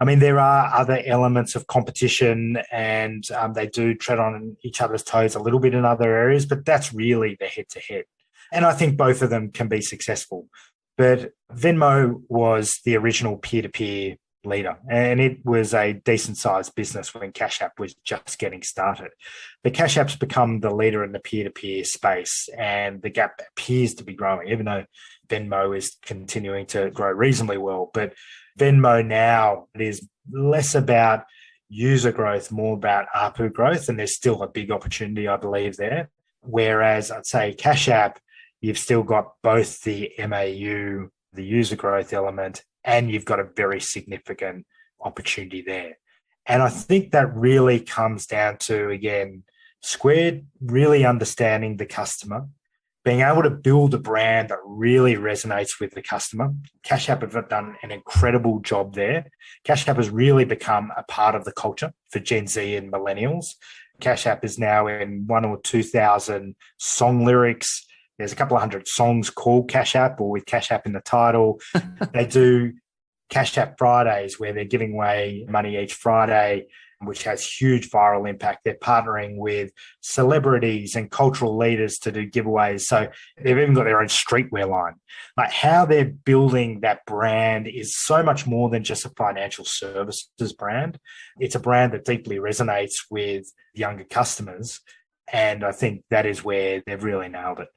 I mean, there are other elements of competition and they do tread on each other's toes a little bit in other areas, but that's really the head-to-head. And I think both of them can be successful. But Venmo was the original peer-to-peer leader, and it was a decent-sized business when Cash App was just getting started. But Cash App's become the leader in the peer-to-peer space, and the gap appears to be growing, even though Venmo is continuing to grow reasonably well. But Venmo now is less about user growth, more about ARPU growth, and there's still a big opportunity, I believe, there. Whereas I'd say Cash App, you've still got both the MAU, the user growth element, and you've got a very significant opportunity there. And I think that really comes down to, again, Square really understanding the customer, being able to build a brand that really resonates with the customer. Cash App have done an incredible job there. Cash App has really become a part of the culture for Gen Z and millennials. Cash App is now in 1,000 or 2,000 song lyrics. There's a couple of hundred songs called Cash App or with Cash App in the title. They do Cash App Fridays where they're giving away money each Friday, which has huge viral impact. They're partnering with celebrities and cultural leaders to do giveaways. So they've even got their own streetwear line. Like how they're building that brand is so much more than just a financial services brand. It's a brand that deeply resonates with younger customers. And I think that is where they've really nailed it.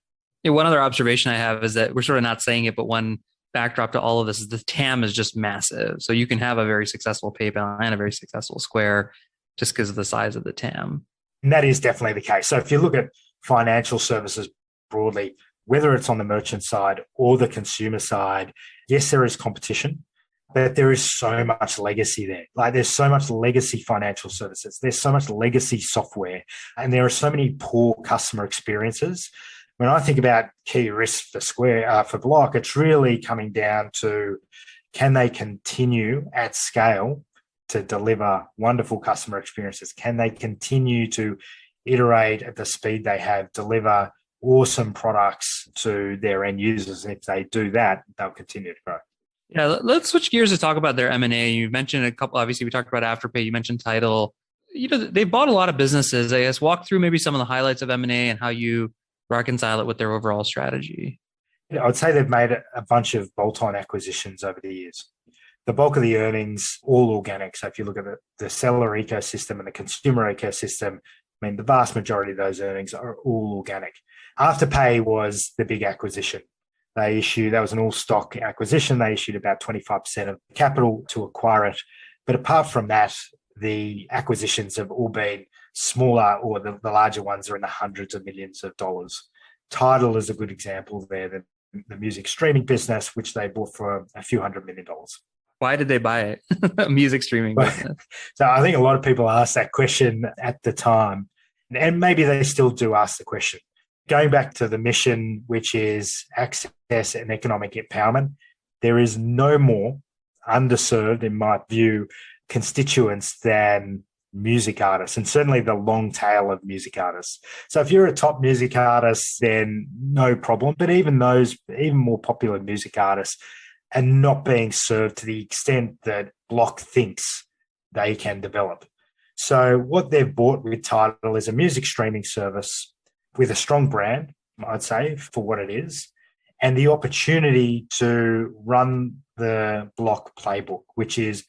Yeah, one other observation I have is that we're sort of not saying it, but one backdrop to all of this is the TAM is just massive. So you can have a very successful PayPal and a very successful Square just because of the size of the TAM. And that is definitely the case. So if you look at financial services broadly, whether it's on the merchant side or the consumer side, yes, there is competition, but there is so much legacy there. Like there's so much legacy financial services. There's so much legacy software, and there are so many poor customer experiences. When I think about key risks for Square, for Block, it's really coming down to can they continue at scale to deliver wonderful customer experiences? Can they continue to iterate at the speed they have, deliver awesome products to their end users? And if they do that, they'll continue to grow. Yeah, let's switch gears to talk about their M&A. You mentioned a couple, obviously we talked about Afterpay, you mentioned Tidal. They bought a lot of businesses. I guess walk through maybe some of the highlights of M&A and how you reconcile it with their overall strategy. I would say they've made a bunch of bolt-on acquisitions over the years. The bulk of the earnings, all organic. So if you look at the seller ecosystem and the consumer ecosystem, I mean, the vast majority of those earnings are all organic. Afterpay was the big acquisition. That was an all-stock acquisition. They issued about 25% of capital to acquire it. But apart from that, the acquisitions have all been smaller, or the larger ones are in the hundreds of millions of dollars. Tidal is a good example there, the music streaming business, which they bought for a few $100 million. Why did they buy it? A music streaming business. So I think a lot of people asked that question at the time, and maybe they still do ask the question. Going back to the mission, which is access and economic empowerment, there is no more underserved, in my view, constituents than music artists, and certainly the long tail of music artists. So if you're a top music artist, then no problem. But even those, even more popular music artists are not being served to the extent that Block thinks they can develop. So what they've bought with Tidal is a music streaming service with a strong brand, I'd say, for what it is, and the opportunity to run the Block playbook, which is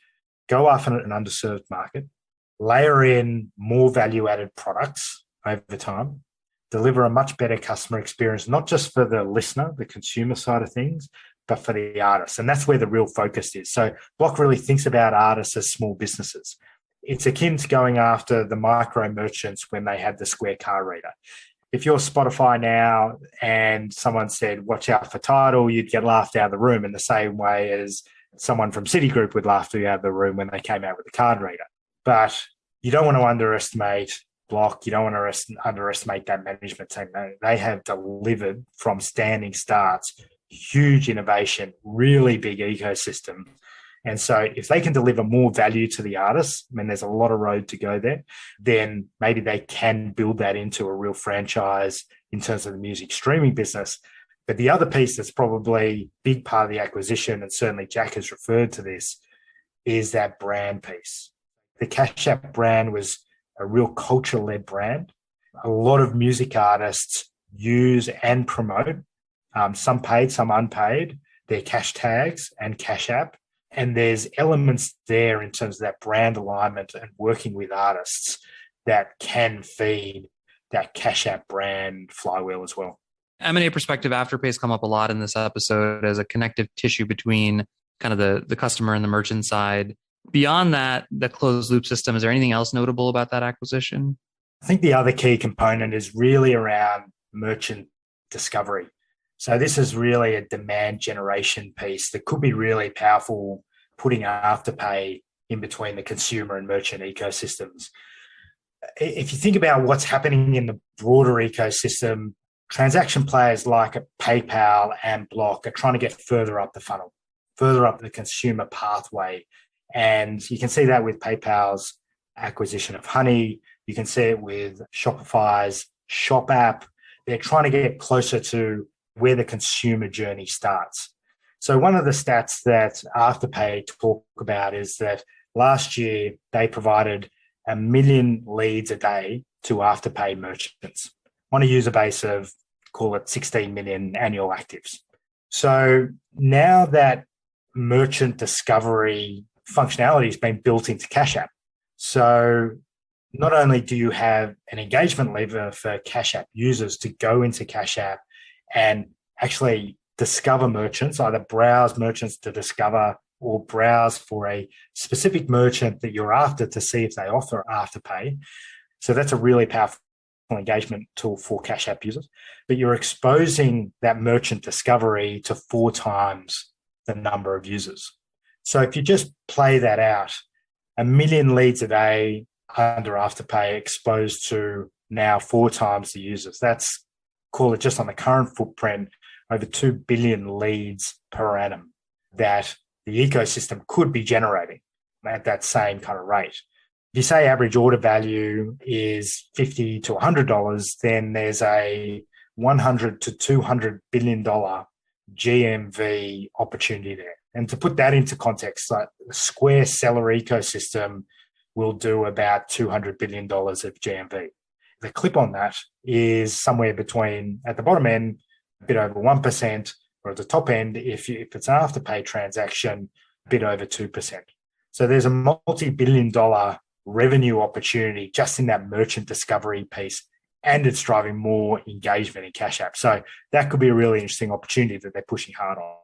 go after an underserved market, layer in more value-added products over time, deliver a much better customer experience, not just for the listener, the consumer side of things, but for the artists. And that's where the real focus is. So Block really thinks about artists as small businesses. It's akin to going after the micro merchants when they had the Square card reader. If you're Spotify now and someone said, watch out for Tidal, you'd get laughed out of the room in the same way as someone from Citigroup would laugh you out of the room when they came out with the card reader. But you don't want to underestimate Block. You don't want to underestimate that management team. They have delivered from standing starts, huge innovation, really big ecosystem. And so if they can deliver more value to the artists, I mean, there's a lot of road to go there, then maybe they can build that into a real franchise in terms of the music streaming business. But the other piece that's probably a big part of the acquisition, and certainly Jack has referred to this, is that brand piece. The Cash App brand was a real culture-led brand. A lot of music artists use and promote, some paid, some unpaid, their cash tags and Cash App. And there's elements there in terms of that brand alignment and working with artists that can feed that Cash App brand flywheel as well. M&A perspective, Afterpay's come up a lot in this episode as a connective tissue between kind of the customer and the merchant side. Beyond that, the closed loop system, is there anything else notable about that acquisition? I think the other key component is really around merchant discovery. So this is really a demand generation piece that could be really powerful, putting Afterpay in between the consumer and merchant ecosystems. If you think about what's happening in the broader ecosystem, transaction players like PayPal and Block are trying to get further up the funnel, further up the consumer pathway. And you can see that with PayPal's acquisition of Honey. You can see it with Shopify's Shop app. They're trying to get closer to where the consumer journey starts. So one of the stats that Afterpay talk about is that last year they provided 1 million leads a day to Afterpay merchants on a user base of, call it 16 million annual actives. So now that merchant discovery functionality has been built into Cash App. So not only do you have an engagement lever for Cash App users to go into Cash App and actually discover merchants, either browse merchants to discover or browse for a specific merchant that you're after to see if they offer Afterpay. So that's a really powerful engagement tool for Cash App users. But you're exposing that merchant discovery to 4 times the number of users. So if you just play that out, 1 million leads a day under Afterpay exposed to now 4 times the users. That's, call it just on the current footprint, over 2 billion leads per annum that the ecosystem could be generating at that same kind of rate. If you say average order value is $50 to $100, then there's a $100 to $200 billion GMV opportunity there. And to put that into context, like the Square seller ecosystem will do about $200 billion of GMV. The clip on that is somewhere between, at the bottom end, a bit over 1%, or at the top end, if it's an Afterpay transaction, a bit over 2%. So there's a multi-billion-dollar revenue opportunity just in that merchant discovery piece, and it's driving more engagement in Cash App. So that could be a really interesting opportunity that they're pushing hard on.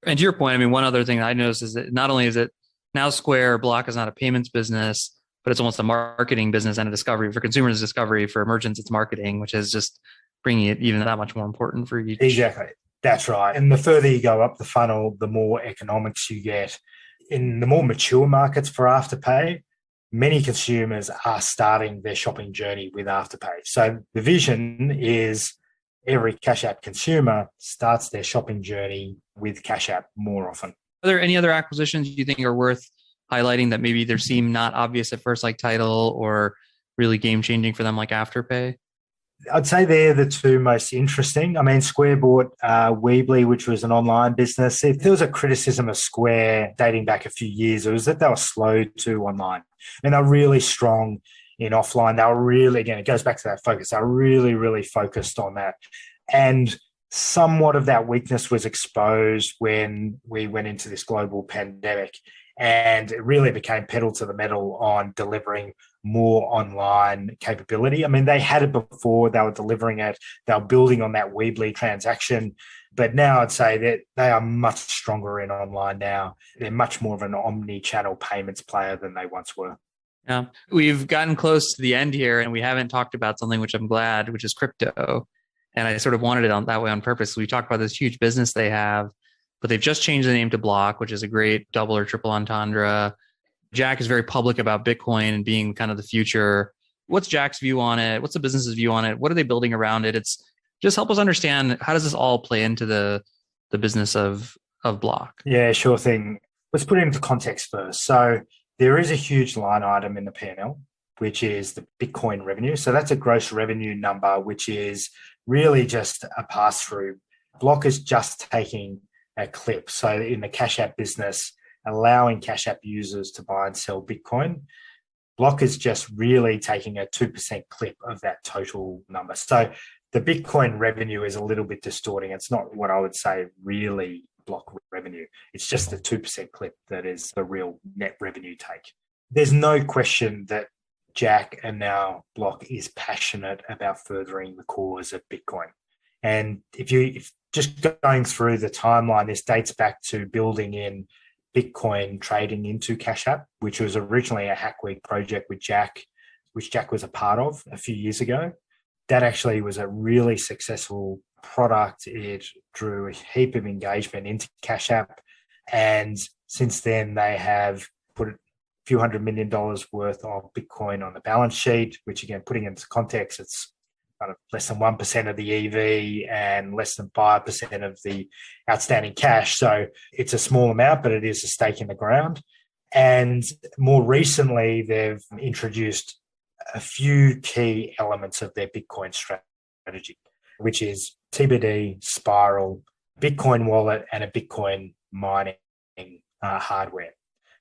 And to your point, I mean, one other thing I noticed is that not only is it now Square Block is not a payments business, but it's almost a marketing business and a discovery for consumers, discovery for merchants, it's marketing, which is just bringing it even that much more important for each. Exactly. That's right. And the further you go up the funnel, the more economics you get. In the more mature markets for Afterpay, many consumers are starting their shopping journey with Afterpay. So the vision is every Cash App consumer starts their shopping journey with Cash App more often. Are there any other acquisitions you think are worth highlighting that maybe either seem not obvious at first, like Tidal, or really game-changing for them, like Afterpay? I'd say they're the two most interesting. I mean, Square bought Weebly, which was an online business. If there was a criticism of Square dating back a few years, it was that they were slow to online. And they're really strong in offline. They were really, again, it goes back to that focus. They're really, really focused on that. And somewhat of that weakness was exposed when we went into this global pandemic, and it really became pedal to the metal on delivering more online capability. I mean, they had it before, they were delivering it, they were building on that Weebly transaction, but now I'd say that they are much stronger in online now. They're much more of an omni-channel payments player than they once were. Yeah, we've gotten close to the end here and we haven't talked about something which I'm glad, which is crypto. And I sort of wanted it on that way on purpose. We talked about this huge business they have, but they've just changed the name to Block, which is a great double or triple entendre. Jack is very public about Bitcoin and being kind of the future. What's Jack's view on it? What's the business's view on it? What are they building around it? It's just help us understand, how does this all play into the business of Block? Yeah, sure thing. Let's put it into context first. So there is a huge line item in the P&L, which is the Bitcoin revenue. So that's a gross revenue number, which is really just a pass-through. Block is just taking a clip. So in the Cash App business, allowing Cash App users to buy and sell Bitcoin, Block is just really taking a 2% clip of that total number. So the Bitcoin revenue is a little bit distorting. It's not what I would say really Block revenue. It's just the 2% clip that is the real net revenue take. There's no question that Jack and now Block is passionate about furthering the cause of Bitcoin. And if just going through the timeline, this dates back to building in Bitcoin trading into Cash App, which was originally a Hack Week project with Jack, which Jack was a part of a few years ago. That actually was a really successful product. It drew a heap of engagement into Cash App. And since then, they have put a few $100 million worth of Bitcoin on the balance sheet, which again, putting into context, it's kind of less than 1% of the EV and less than 5% of the outstanding cash. So it's a small amount, but it is a stake in the ground. And more recently, they've introduced a few key elements of their Bitcoin strategy, which is TBD, Spiral, Bitcoin wallet, and a Bitcoin mining hardware.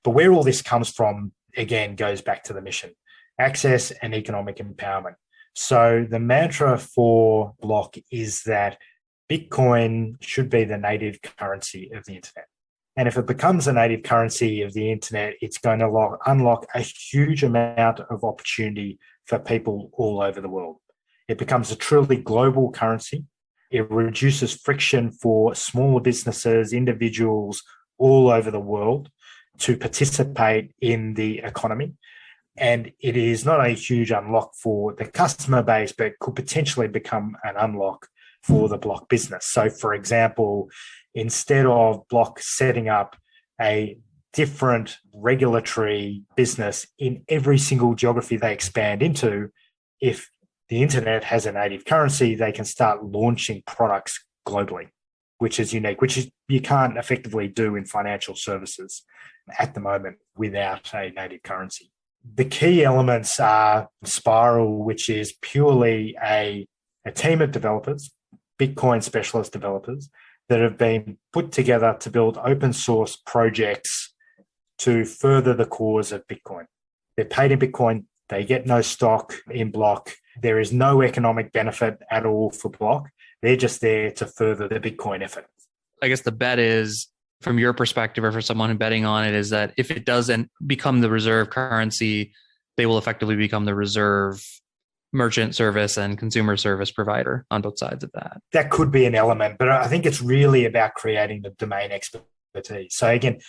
But where all this comes from, again, goes back to the mission: access and economic empowerment. So the mantra for Block is that Bitcoin should be the native currency of the internet. And if it becomes a native currency of the internet, it's going to unlock a huge amount of opportunity for people all over the world. It becomes a truly global currency. It reduces friction for smaller businesses, individuals all over the world to participate in the economy. And it is not a huge unlock for the customer base, but could potentially become an unlock for the Block business. So, for example, instead of Block setting up a different regulatory business in every single geography they expand into, if the internet has a native currency, they can start launching products globally, which is unique, which you can't effectively do in financial services at the moment without a native currency. The key elements are Spiral, which is purely a team of developers, Bitcoin specialist developers, that have been put together to build open source projects to further the cause of Bitcoin. They're paid in Bitcoin. They get no stock in Block. There is no economic benefit at all for Block. They're just there to further the Bitcoin effort. I guess the bet is, from your perspective or for someone betting on it, is that if it doesn't become the reserve currency, they will effectively become the reserve merchant service and consumer service provider on both sides of that. That could be an element, but I think it's really about creating the domain expertise. So again,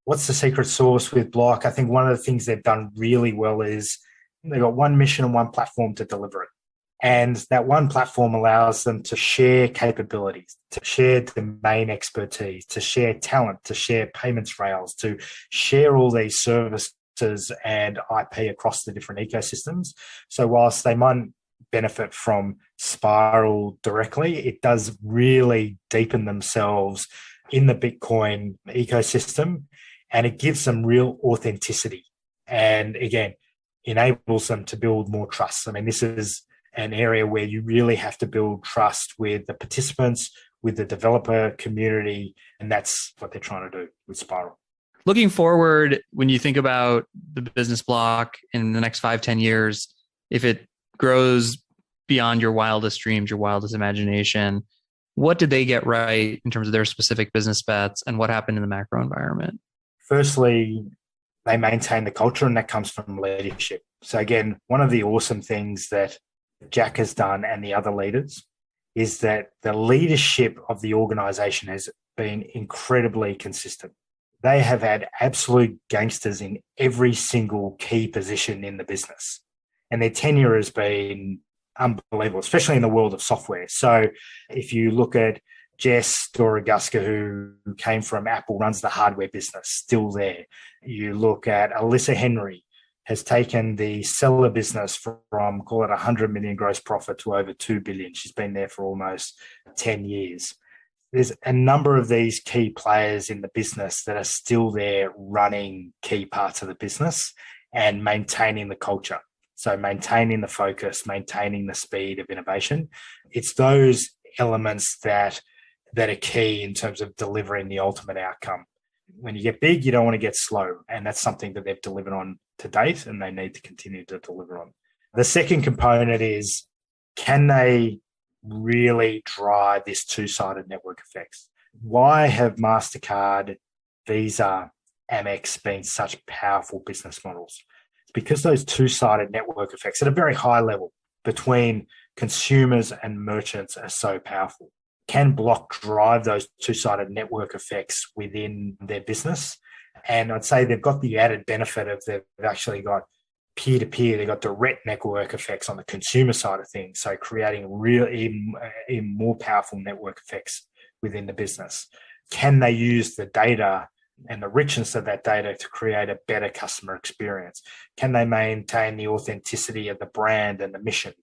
what's the secret sauce with Block? I think one of the things they've done really well is they've got one mission and one platform to deliver it. And that one platform allows them to share capabilities, to share domain expertise, to share talent, to share payments rails, to share all these services and IP across the different ecosystems. So whilst they might benefit from Spiral directly, it does really deepen themselves in the Bitcoin ecosystem, and it gives them real authenticity. And again, enables them to build more trust. I mean, this is an area where you really have to build trust with the participants, with the developer community, and that's what they're trying to do with Spiral. Looking forward, when you think about the business Block in the next 5-10 years, if it grows beyond your wildest dreams, your wildest imagination, What did they get right in terms of their specific business bets, and what happened in the macro environment? Firstly, they maintain the culture, and that comes from leadership. So again, one of the awesome things that Jack has done and the other leaders is that the leadership of the organization has been incredibly consistent. They have had absolute gangsters in every single key position in the business. And their tenure has been unbelievable, especially in the world of software. So if you look at Jess Doroguska, who came from Apple, runs the hardware business, still there. You look at Alyssa Henry, has taken the seller business from, call it 100 million gross profit to over 2 billion. She's been there for almost 10 years. There's a number of these key players in the business that are still there running key parts of the business and maintaining the culture. So maintaining the focus, maintaining the speed of innovation. It's those elements that are key in terms of delivering the ultimate outcome. When you get big, you don't want to get slow. And that's something that they've delivered on to date, and they need to continue to deliver on. The second component is, can they really drive this two-sided network effects? Why have MasterCard, Visa, Amex been such powerful business models? It's because those two-sided network effects at a very high level between consumers and merchants are so powerful. Can Block drive those two-sided network effects within their business? And I'd say they've got the added benefit of they've actually got peer-to-peer, they've got direct network effects on the consumer side of things, so creating real, even more powerful network effects within the business. Can they use the data and the richness of that data to create a better customer experience? Can they maintain the authenticity of the brand and the mission?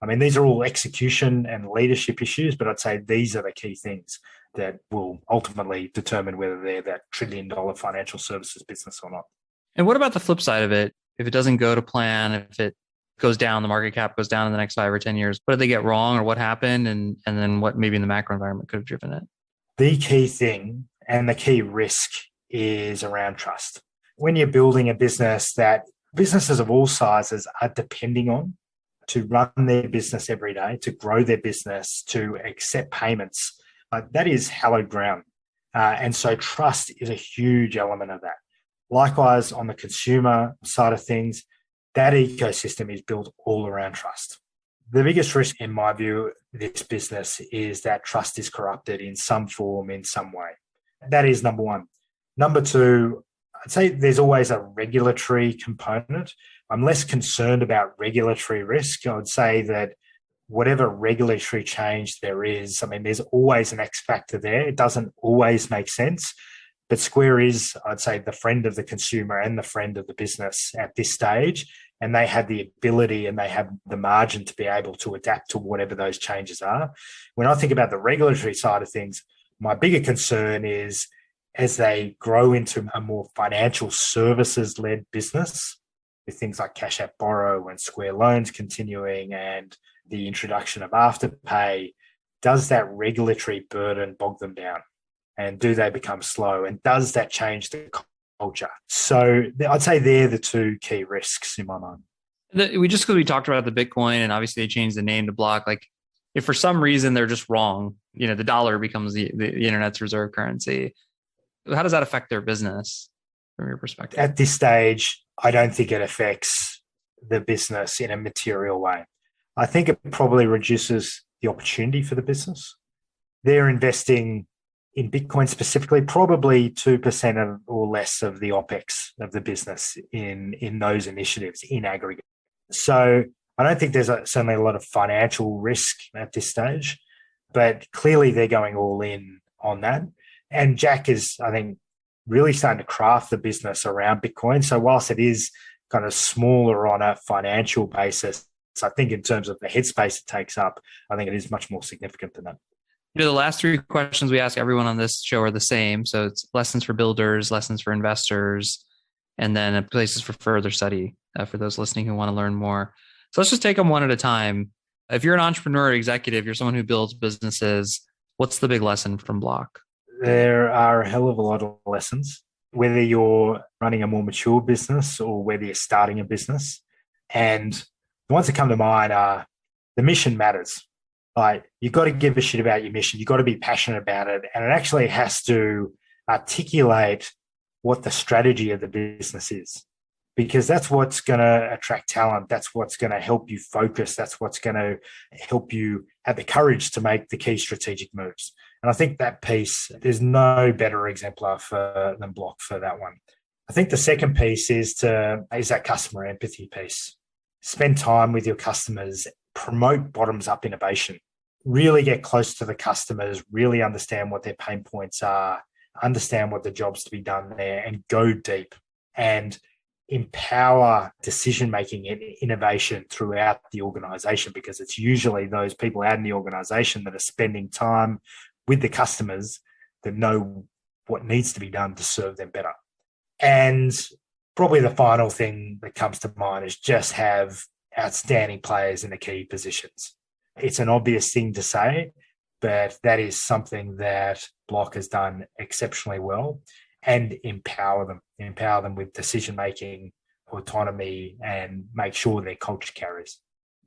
I mean, these are all execution and leadership issues, but I'd say these are the key things that will ultimately determine whether they're that trillion-dollar financial services business or not. And what about the flip side of it? If it doesn't go to plan, if it goes down, the market cap goes down in the next 5 or 10 years, what did they get wrong, or what happened? And then what maybe in the macro environment could have driven it? The key thing and the key risk is around trust. When you're building a business that businesses of all sizes are depending on to run their business every day, to grow their business, to accept payments, that is hallowed ground. And so trust is a huge element of that. Likewise, on the consumer side of things, that ecosystem is built all around trust. The biggest risk, in my view, this business is that trust is corrupted in some form, in some way. That is number one. Number two, I'd say there's always a regulatory component. I'm less concerned about regulatory risk. I would say that whatever regulatory change there is, I mean, there's always an X factor there. It doesn't always make sense. But Square is, I'd say, the friend of the consumer and the friend of the business at this stage. And they have the ability and they have the margin to be able to adapt to whatever those changes are. When I think about the regulatory side of things, my bigger concern is as they grow into a more financial services-led business, with things like Cash App Borrow and Square Loans continuing and the introduction of Afterpay, does that regulatory burden bog them down? And do they become slow? And does that change the culture? So I'd say they're the two key risks in my mind. Because we talked about the Bitcoin and obviously they changed the name to Block. Like if for some reason they're just wrong, the dollar becomes the internet's reserve currency. How does that affect their business from your perspective? At this stage, I don't think it affects the business in a material way. I think it probably reduces the opportunity for the business. They're investing in Bitcoin specifically, probably 2% or less of the OPEX of the business in those initiatives in aggregate. So I don't think there's certainly a lot of financial risk at this stage, but clearly they're going all in on that. And Jack is, I think, really starting to craft the business around Bitcoin. So whilst it is kind of smaller on a financial basis, I think in terms of the headspace it takes up, I think it is much more significant than that. The last 3 questions we ask everyone on this show are the same. So it's lessons for builders, lessons for investors, and then places for further study for those listening who want to learn more. So let's just take them one at a time. If you're an entrepreneur or executive, you're someone who builds businesses, what's the big lesson from Block? There are a hell of a lot of lessons, whether you're running a more mature business or whether you're starting a business. And the ones that come to mind are the mission matters. Like, you've got to give a shit about your mission. You've got to be passionate about it. And it actually has to articulate what the strategy of the business is, because that's what's going to attract talent. That's what's going to help you focus. That's what's going to help you have the courage to make the key strategic moves. And I think that piece, there's no better exemplar than Block for that one. I think the second piece is that customer empathy piece. Spend time with your customers, promote bottoms-up innovation, really get close to the customers, really understand what their pain points are, understand what the job's to be done there, and go deep and empower decision-making and innovation throughout the organization, because it's usually those people out in the organization that are spending time with the customers that know what needs to be done to serve them better. And probably the final thing that comes to mind is just have outstanding players in the key positions. It's an obvious thing to say, but that is something that Block has done exceptionally well, and empower them with decision-making, autonomy, and make sure their culture carries.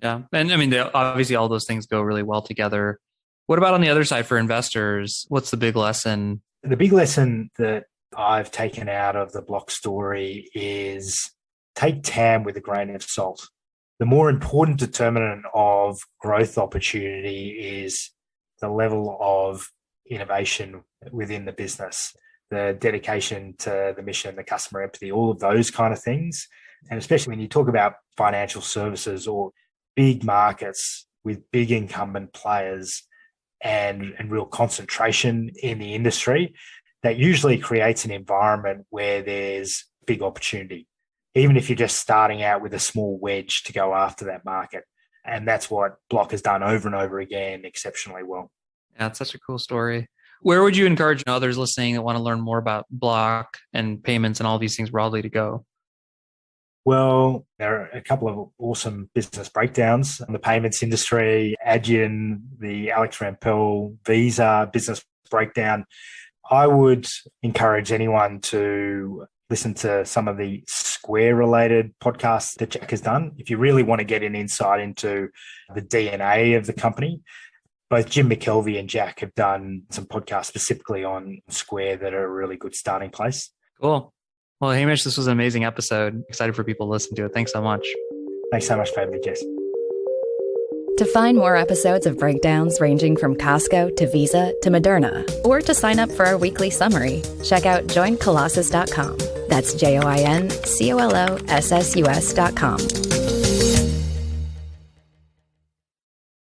Yeah. And I mean, obviously all those things go really well together. What about on the other side for investors? What's the big lesson? The big lesson that I've taken out of the Block story is take TAM with a grain of salt. The more important determinant of growth opportunity is the level of innovation within the business, the dedication to the mission, the customer empathy, all of those kind of things. And especially when you talk about financial services or big markets with big incumbent players and real concentration in the industry, that usually creates an environment where there's big opportunity, even if you're just starting out with a small wedge to go after that market. And that's what Block has done over and over again exceptionally well. Yeah, it's such a cool story. Where would you encourage others listening that want to learn more about Block and payments and all these things broadly to go? Well, there are a couple of awesome business breakdowns in the payments industry, Adyen, the Alex Rampell Visa business breakdown. I would encourage anyone to listen to some of the Square-related podcasts that Jack has done. If you really want to get an insight into the DNA of the company, both Jim McKelvey and Jack have done some podcasts specifically on Square that are a really good starting place. Cool. Well, Hamish, this was an amazing episode. Excited for people to listen to it. Thanks so much. Thanks so much for having me, Jess. To find more episodes of breakdowns ranging from Costco to Visa to Moderna, or to sign up for our weekly summary, check out joincolossus.com. That's JoinColossus.com.